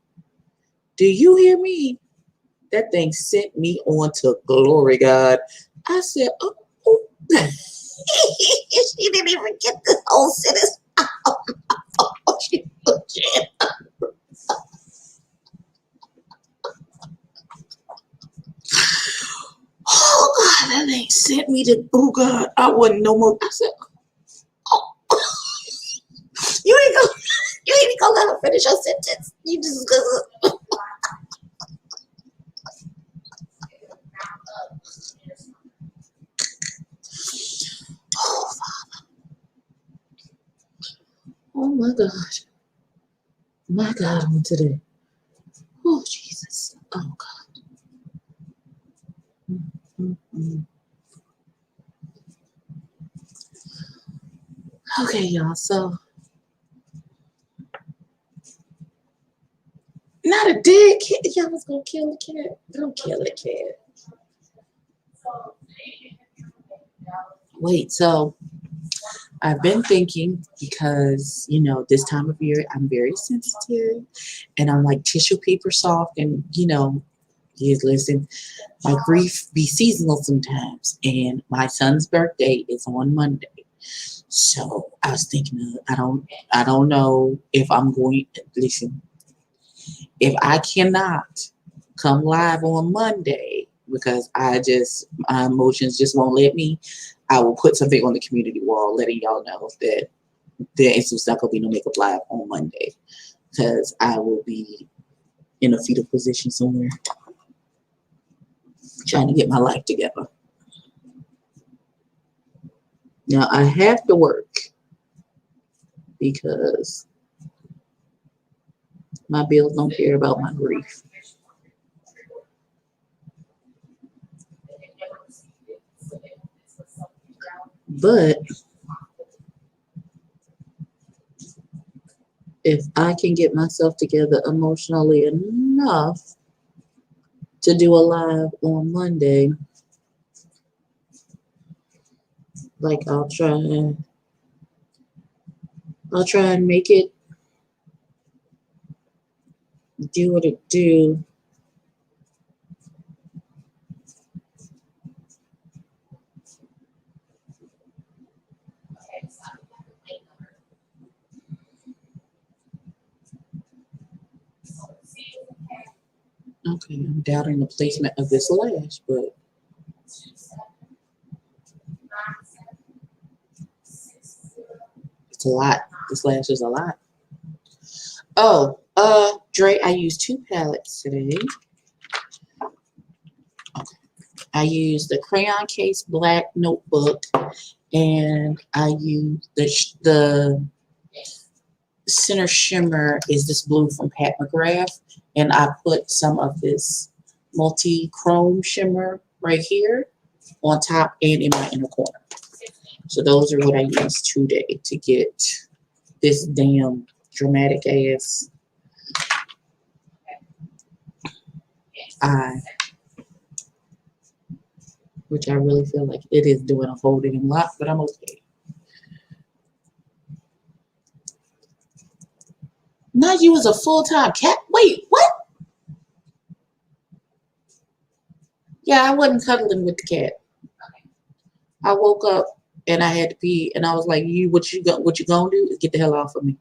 do you hear me? That thing sent me on to glory, God. I said, oh. She didn't even get the whole sentence out. She legit. Oh, God, that thing sent me to, oh, God, I wasn't no more. I said, oh. You ain't gonna let her finish her sentence. You just gonna. Oh, Father. Oh, my God. My God, on today. Oh, Jesus. Oh, God. Mm-hmm. Okay, y'all. So, not a dead cat. Y'all was gonna kill the cat. Don't kill the cat. Wait, so I've been thinking because, you know, this time of year I'm very sensitive and I'm like tissue paper soft and, you know, yes, listen, my grief be seasonal sometimes and my son's birthday is on Monday. So I was thinking I don't know if I'm going to listen. If I cannot come live on Monday because my emotions just won't let me, I will put something on the community wall letting y'all know that there is not going to be no makeup live on Monday. because I will be in a fetal position somewhere trying to get my life together. Now I have to work because my bills don't care about my grief. But if I can get myself together emotionally enough to do a live on Monday, like I'll try and make it do what it do. Okay, I'm doubting the placement of this lash, but it's a lot. This lash is a lot. Oh, Dre, I used 2 palettes today. Okay. I used the Crayon Case Black Notebook, and I used the center shimmer is this blue from Pat McGrath, and I put some of this multi-chrome shimmer right here on top and in my inner corner. So those are what I used today to get this damn dramatic ass eye, which I really feel like it is doing a whole damn lot, but I'm okay. Not you as a full-time cat. Wait, what? Yeah, I wasn't cuddling with the cat. I woke up and I had to pee, and I was like, what you gonna do is get the hell off of me.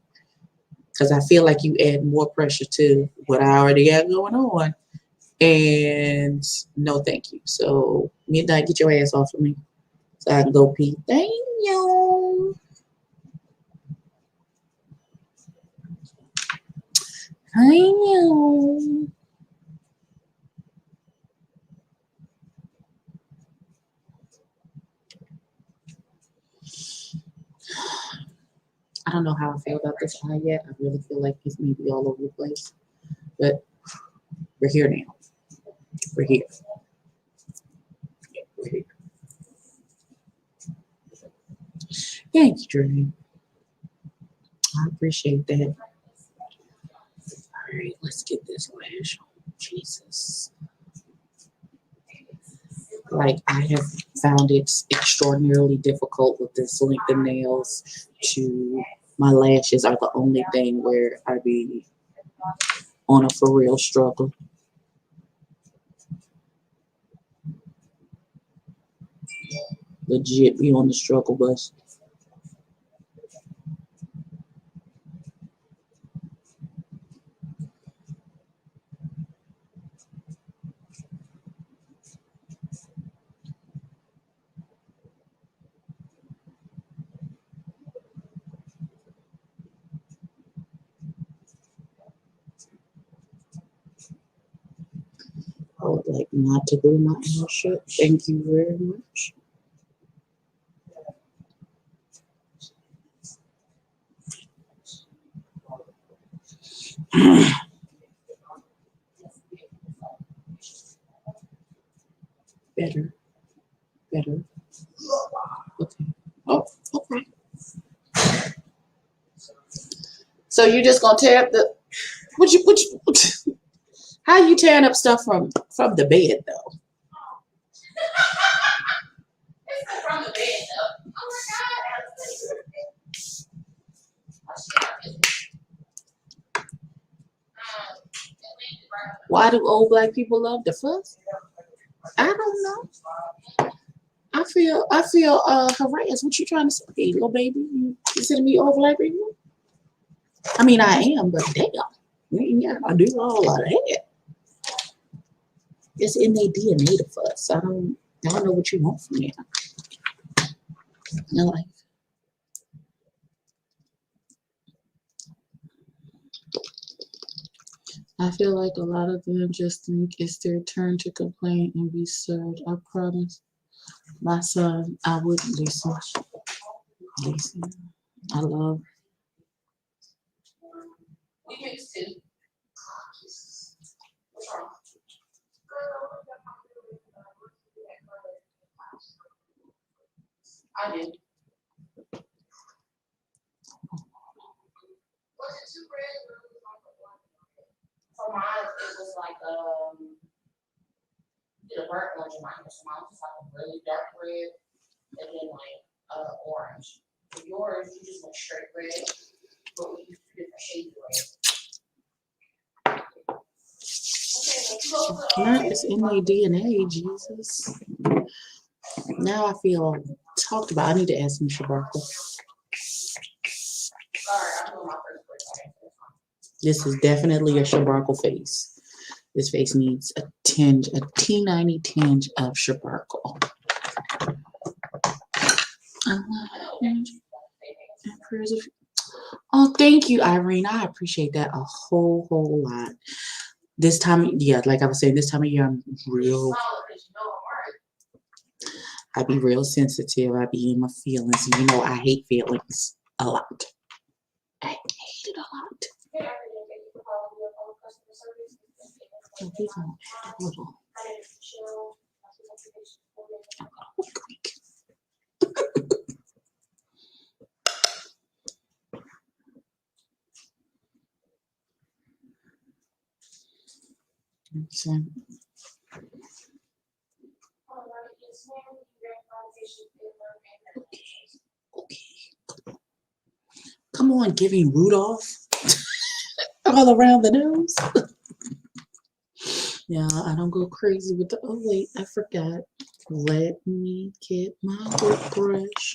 Because I feel like you add more pressure to what I already got going on. And no thank you. So midnight, get your ass off of me so I can go pee. Thank you. Thank you. I don't know how I feel about this eye yet. I really feel like it's maybe all over the place. But we're here now. We're here. We're here. Thank you, Drew. I appreciate that. All right, let's get this lash on. Jesus. Like, I have found it extraordinarily difficult with this length of nails to my lashes are the only thing where I be on a for real struggle. Legit be on the struggle bus. I would like not to glue my hair shut. Thank you very much. Better. Better. Okay. Oh, okay. So you just gonna tear up the how you tearing up stuff from the bed though? From the bed though. Oh my God. Why do old black people love the fuss? I don't know. I feel harassed. What you trying to say, little baby? You consider me old black people? I mean I am, but damn. Yeah, I do all of that. It's in their DNA to fuss. I don't know what you want from me. You know, like, I feel like a lot of them just think it's their turn to complain and be served. I promise my son, I wouldn't listen. Listen, I love. Not it's in their DNA, Jesus. Now I feel talked about. I need to ask Michelle Barker. This is definitely a Shabarkle face. This face needs a tinge, a T90 tinge of Shabarkle. Oh, thank you, Irene. I appreciate that a whole lot. This time, yeah, like I was saying, this time of year, I be real sensitive. I be in my feelings. You know, I hate feelings a lot. I hate it a lot. So he's gonna add a little. So, okay. Come on, giving Rudolph all around the nose. Yeah, I don't go crazy with the. Oh wait, I forgot. Let me get my lip brush.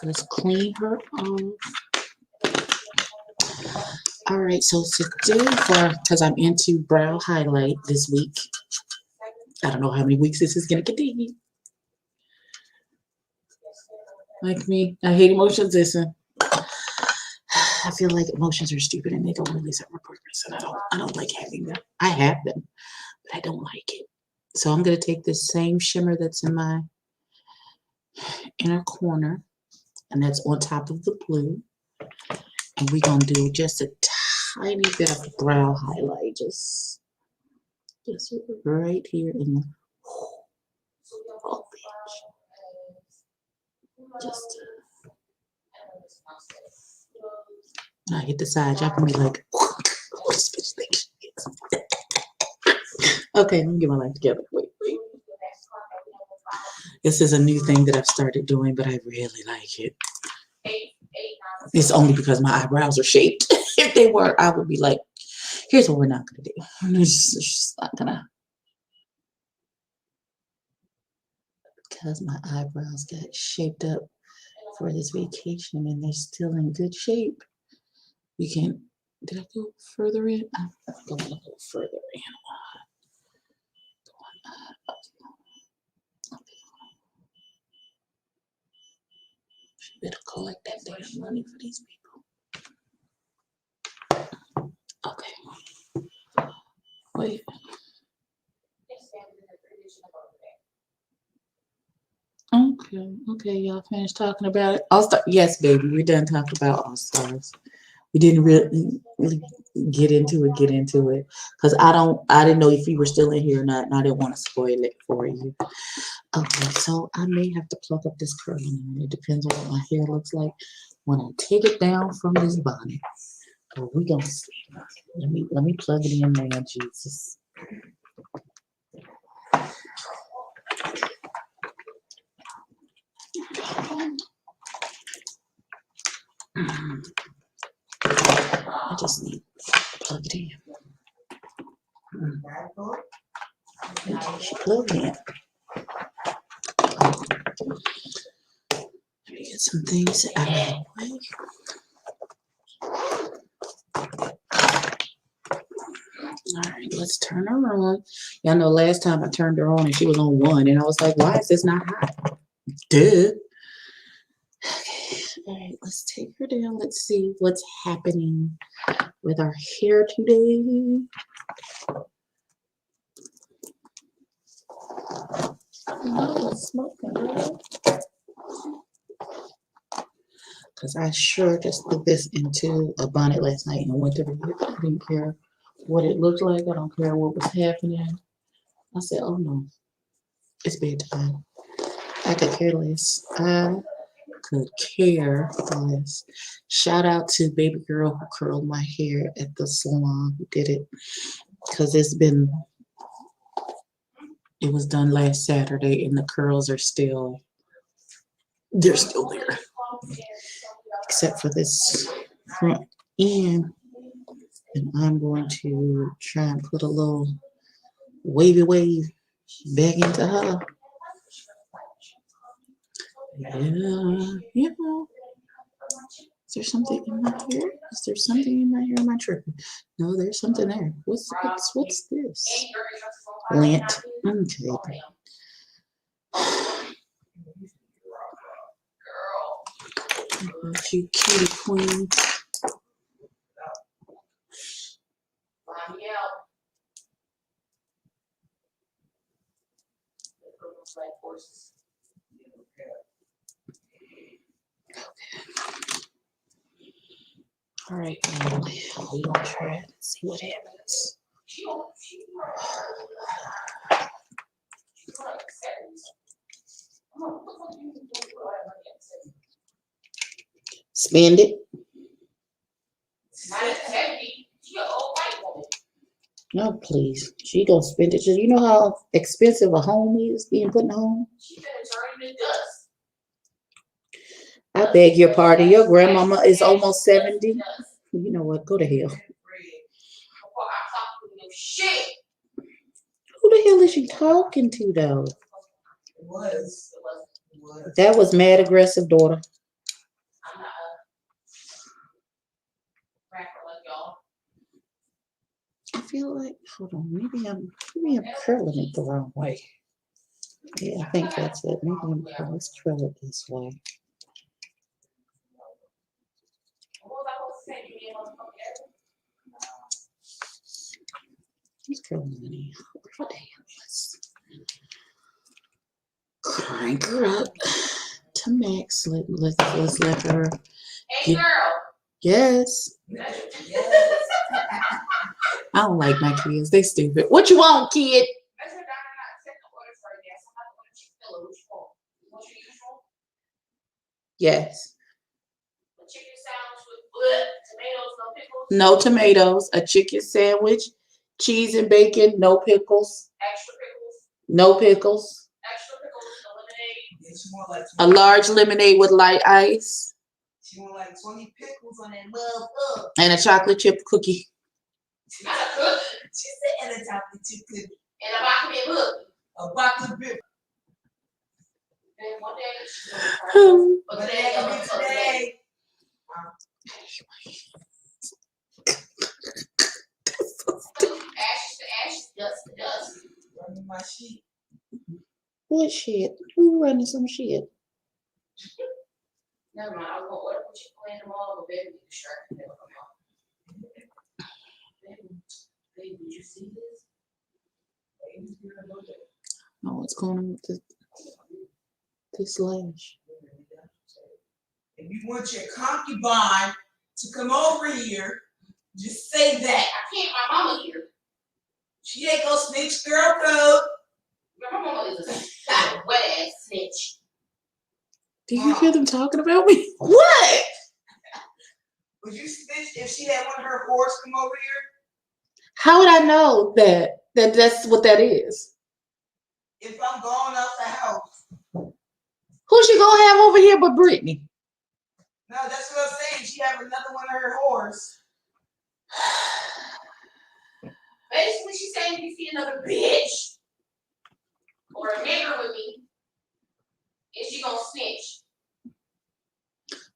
Let's clean her off. All right, so today, because I'm into brow highlight this week. I don't know how many weeks this is gonna continue. Like me, I hate emotions. Listen, I feel like emotions are stupid and they don't really serve a purpose, and I don't like having them. I have them, but I don't like it. So I'm gonna take this same shimmer that's in my inner corner, and that's on top of the blue, and we're gonna do just a tiny bit of brow highlight, just right here in the whole just when I hit the side, y'all can be like, what this bitch think she is? Okay, let me get my life together. Wait. This is a new thing that I've started doing, but I really like it. It's only because my eyebrows are shaped. If they weren't, I would be like, here's what we're not gonna do. It's just not gonna. Because my eyebrows got shaped up for this vacation and they're still in good shape. We can. Did I go further in? I'm going a little further in. Better collect that damn money for these people. Okay. Wait. Okay, y'all finished talking about it. All Star. Yes, baby, we're done talking about All Stars. We didn't really get into it, because I didn't know if you were still in here or not, and I didn't want to spoil it for you. Okay, so I may have to pluck up this curling. It depends on what my hair looks like when I take it down from this bonnet. But we gonna see. Let me plug it in there, Jesus. I just need to plug it in. Plug in. Let me get some things out of the way. All right, let's turn her on. Y'all know last time I turned her on and she was on 1, and I was like, why is this not hot? Duh. Okay, all right, let's take her down. Let's see what's happening with our hair today. No smoking, girl. Because I sure just put this into a bonnet last night and went to bed. I didn't care what it looked like. I don't care what was happening. I said, oh no, it's bedtime. I could care less. I could care less. Shout out to baby girl who curled my hair at the salon who did it. Because it was done last Saturday and the curls are still, they're still there. Except for this front end. And I'm going to try and put a little wavy wave back into her. Yeah, you know. Is there something in my hair? Is there something in my hair? Am I tripping? No, there's something there. What's this? Lint. Okay. You cutie queen. All right, we're gonna try it and see what happens. Spend it. No, please. She gonna spend it. You know how expensive a home is being put in a home? I beg your pardon. Your grandmama is almost 70. You know what? Go to hell. Who the hell is she talking to, though? That was mad aggressive, daughter. I feel like, hold on, maybe I'm curling it the wrong way. Yeah, I think that's it. Maybe let's curl it this way. He's curling money. What the hell? Crank her up to max. Let's let her. Hey, girl. Yes. I don't like my kids. They stupid. What you want, kid? Yes. A chicken sandwich with tomatoes, no pickles. No tomatoes. A chicken sandwich, cheese and bacon, no pickles. Extra pickles. No pickles. Extra pickles, lemonade. A large lemonade with light ice. She want like 20 pickles on that mug. And a chocolate chip cookie. She said, and a chocolate chip cookie. And a box of book. A box of beer. And one day, but today. Ashes to ashes, dust to dust. Running my shit. What shit? Who running some shit? Never mind. I was gonna order what you plan tomorrow, but baby, you distracted. Never come on. Baby, did you see this? Oh, what's going on with this lash? If you want your concubine to come over here, just say that. I can't. My mama here. She ain't gonna snitch, girl code. My mama is a wet ass snitch. Do you hear them talking about me? What? Would you snitch if she had one of her whores come over here? How would I know that's what that is? If I'm gone out the house. Who's she gonna have over here but Brittany? No, that's what I'm saying. She have another one of her whores. Basically, she's saying if you see another bitch or a nigger with me, is she gonna snitch?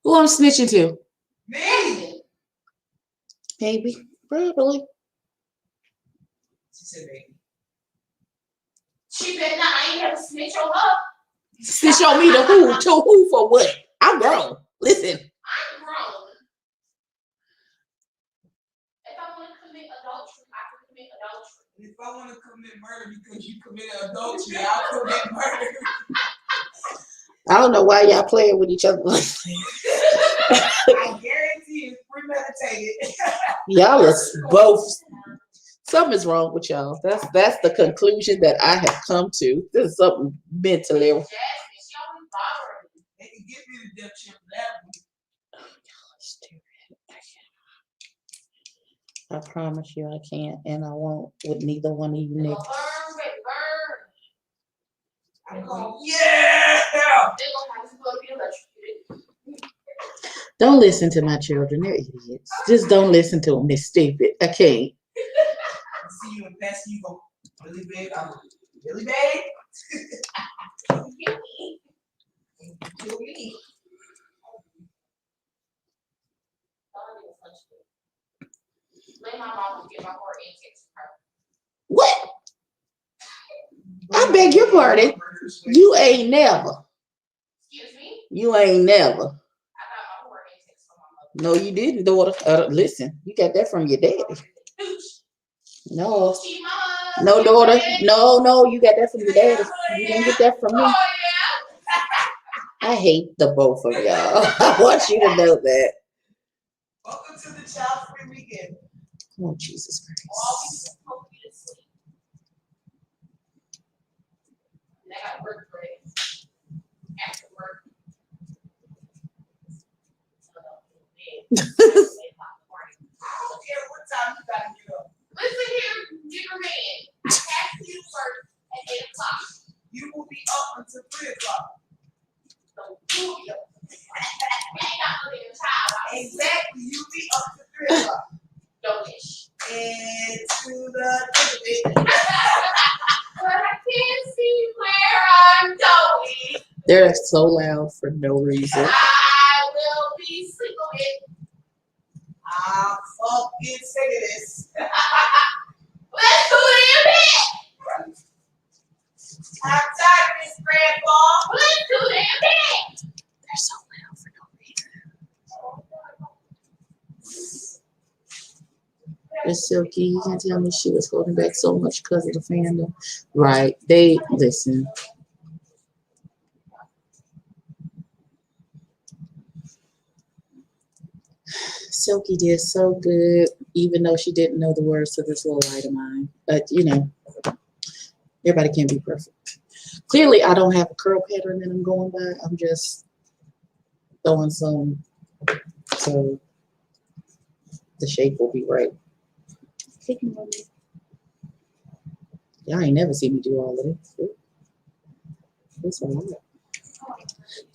Who I'm snitching to? Me. Maybe. Probably. She said maybe. She better not. I ain't have to snitch on her. Snitch on me to who? To who for what? I'm grown. Listen. I'm grown. If I want to commit adultery, I can commit adultery. If I want to commit murder because you committed adultery, I'll commit murder. I don't know why y'all playing with each other. I guarantee it's premeditated. Y'all are both. Something's wrong with y'all. That's the conclusion that I have come to. This is something mentally. Jasmine, she always bothering me. They can give me the death chip for that one. I promise you I can't, and I won't with neither one of you They gonna niggas. burn, baby, burn. I'm going, yeah! They gonna have to go be electrocuted. Don't listen to my children. They're idiots. Just don't listen to them. They're stupid. I can't. See you in best, you go, really big, I'm really big. Kill me. Let my mom get my heart intakes from her. What? I beg your pardon. You ain't never. Excuse me? You ain't never. I got my heart intakes from my No, mother. you didn't, daughter. Listen, you got that from your daddy. No. See, mama. No, daughter. No, you got that from your daddy. You didn't get that from me. Oh, I hate the both of y'all. I want you to know that. Welcome to the child-free weekend. Oh, Jesus yeah. Christ. All we just supposed to be to sleep. And I got work for it. After work. I don't care what time you gotta get up. Listen here, Grwm. I have to do work at 8 o'clock. You will be up until 3 o'clock. So you be up. We ain't got no damn child. Exactly, you'll be up to 3 o'clock. Don't-ish. And to the But I can't see where I'm going. They're so loud for no reason. I will be sleeping. I'm fucking sick of this. Let's do it in bed. I'm tired of this, Grandpa. Let's do it in bed. They're so loud for no reason. Miss Silky, you can tell me she was holding back so much because of the fandom. Right. They listen. Silky did so good, even though she didn't know the words to this little light of mine. But you know, everybody can't be perfect. Clearly, I don't have a curl pattern that I'm going by. I'm just throwing some so the shape will be right. Y'all ain't never seen me do all of this. It's a lot.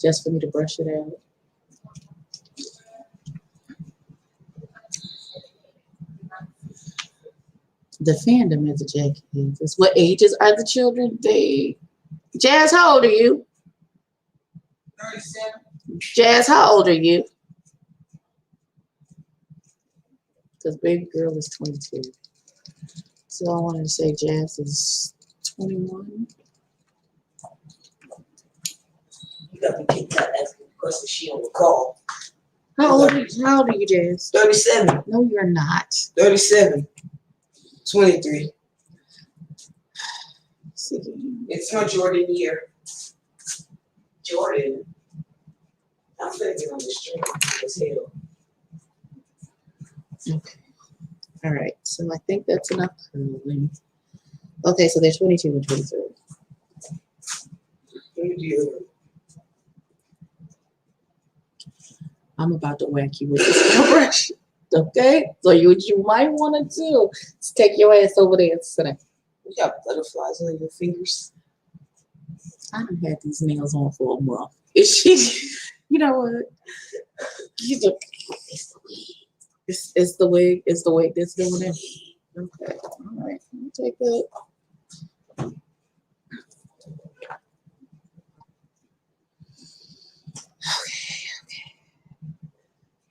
Just for me to brush it out. The fandom is a jackass. What ages are the children? Jazz, how old are you? 37. Jazz, how old are you? Because baby girl is 22. So I wanted to say Jazz is 21. You got me kicked out because she on the call. How old are you, Jazz? 37. No, you're not. 37. 23. See. It's my Jordan year. Jordan. I'm gonna get on the street as hell. Okay. All right. So I think that's enough curling. Okay, so they're 22 and 23. Let me do I'm about to whack you with this brush. Okay? So what you might want to do is take your ass over there and sit down. You got butterflies on your fingers. I done had these nails on for a month. Is she? You know what? It's the wig. It's the wig that's doing it. Okay. All right. Let me take that.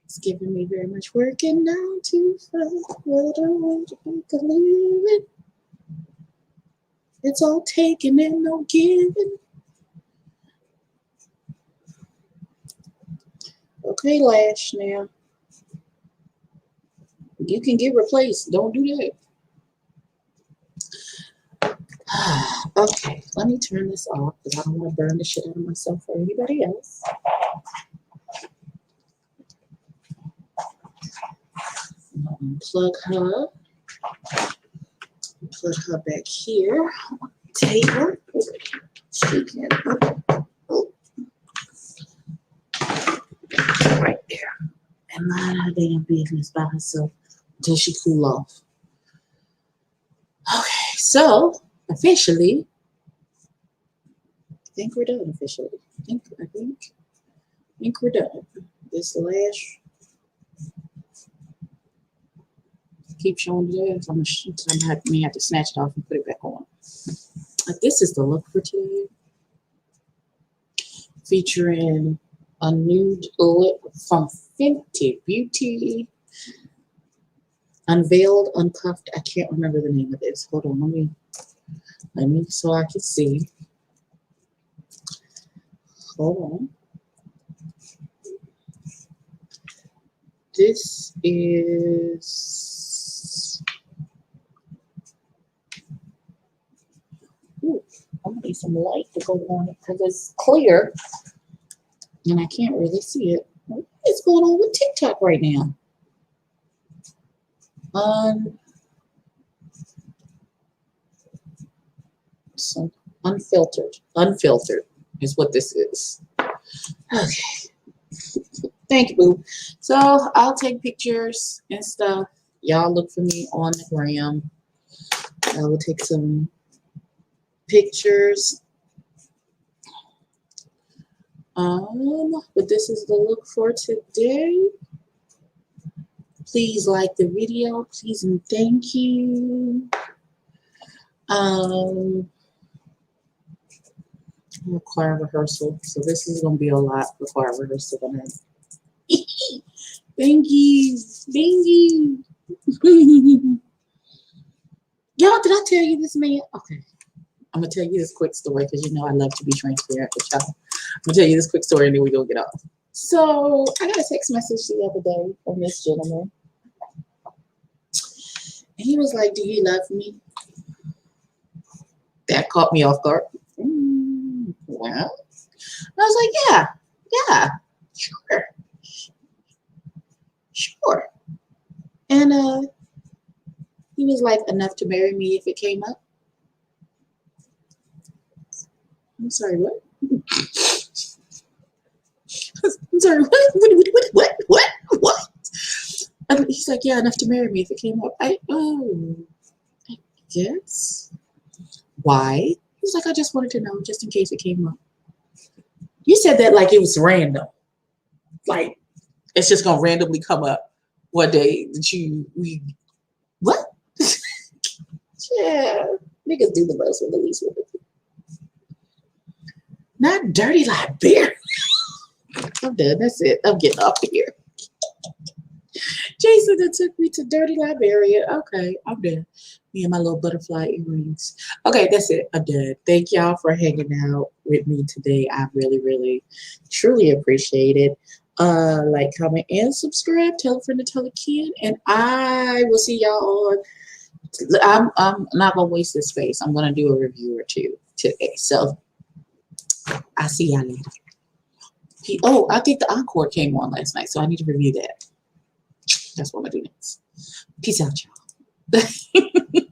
It's giving me very much work and 9 to 5. What I want to make a living. It's all taking and no giving. Okay, Lash, now. You can get replaced. Don't do that. Okay, let me turn this off because I don't want to burn the shit out of myself or anybody else. I'm gonna unplug her. Put her back here on the table. She can right there and mind her damn business by herself until she cool off. Okay, so officially, I think we're done officially. I think we're done. This lash keep showing this. I'm gonna have to snatch it off and put it back on. This is the look for today, featuring a nude lip from Fenty Beauty, unveiled, uncuffed. I can't remember the name of this. Hold on, let me so I can see. Hold on. This is. Ooh, I'm gonna need some light to go on it because it's clear and I can't really see it. What is going on with TikTok right now? So unfiltered is what this is. Okay. Thank you, boo. So I'll take pictures and stuff. Y'all look for me on the gram. I will take some pictures. But this is the look for today. Please like the video, please and thank you. Require rehearsal, so this is gonna be a lot. Require rehearsal. Thank you. Y'all, did I tell you this, man? Okay. I'm gonna tell you this quick story because you know I love to be transparent with y'all. I'm gonna tell you this quick story and then we're gonna get off. So I got a text message the other day from this gentleman. And he was like, "Do you love me?" That caught me off guard. Well, I was like, yeah, sure. And he was like, "Enough to marry me if it came up." I'm sorry, what? I'm sorry, what? He's like, "Yeah, enough to marry me if it came up." I guess. Why? He's like, "I just wanted to know, just in case it came up." You said that like it was random. Like, it's just gonna randomly come up one day that what? Yeah, niggas do the most with the least with it. Not dirty librarian. I'm done. That's it. I'm getting off of here. Jason that took me to dirty librarian. Okay, I'm done. Me and my little butterfly earrings. Okay, that's it. I'm done. Thank y'all for hanging out with me today. I really, really, truly appreciate it. Like, comment, and subscribe. Tell a friend to tell a kid. And I will see y'all on. I'm not gonna waste this space. I'm gonna do a review or two today. So I'll see y'all later. I think the Encore came on last night, so I need to review that. That's what I'm gonna do next. Peace out, y'all.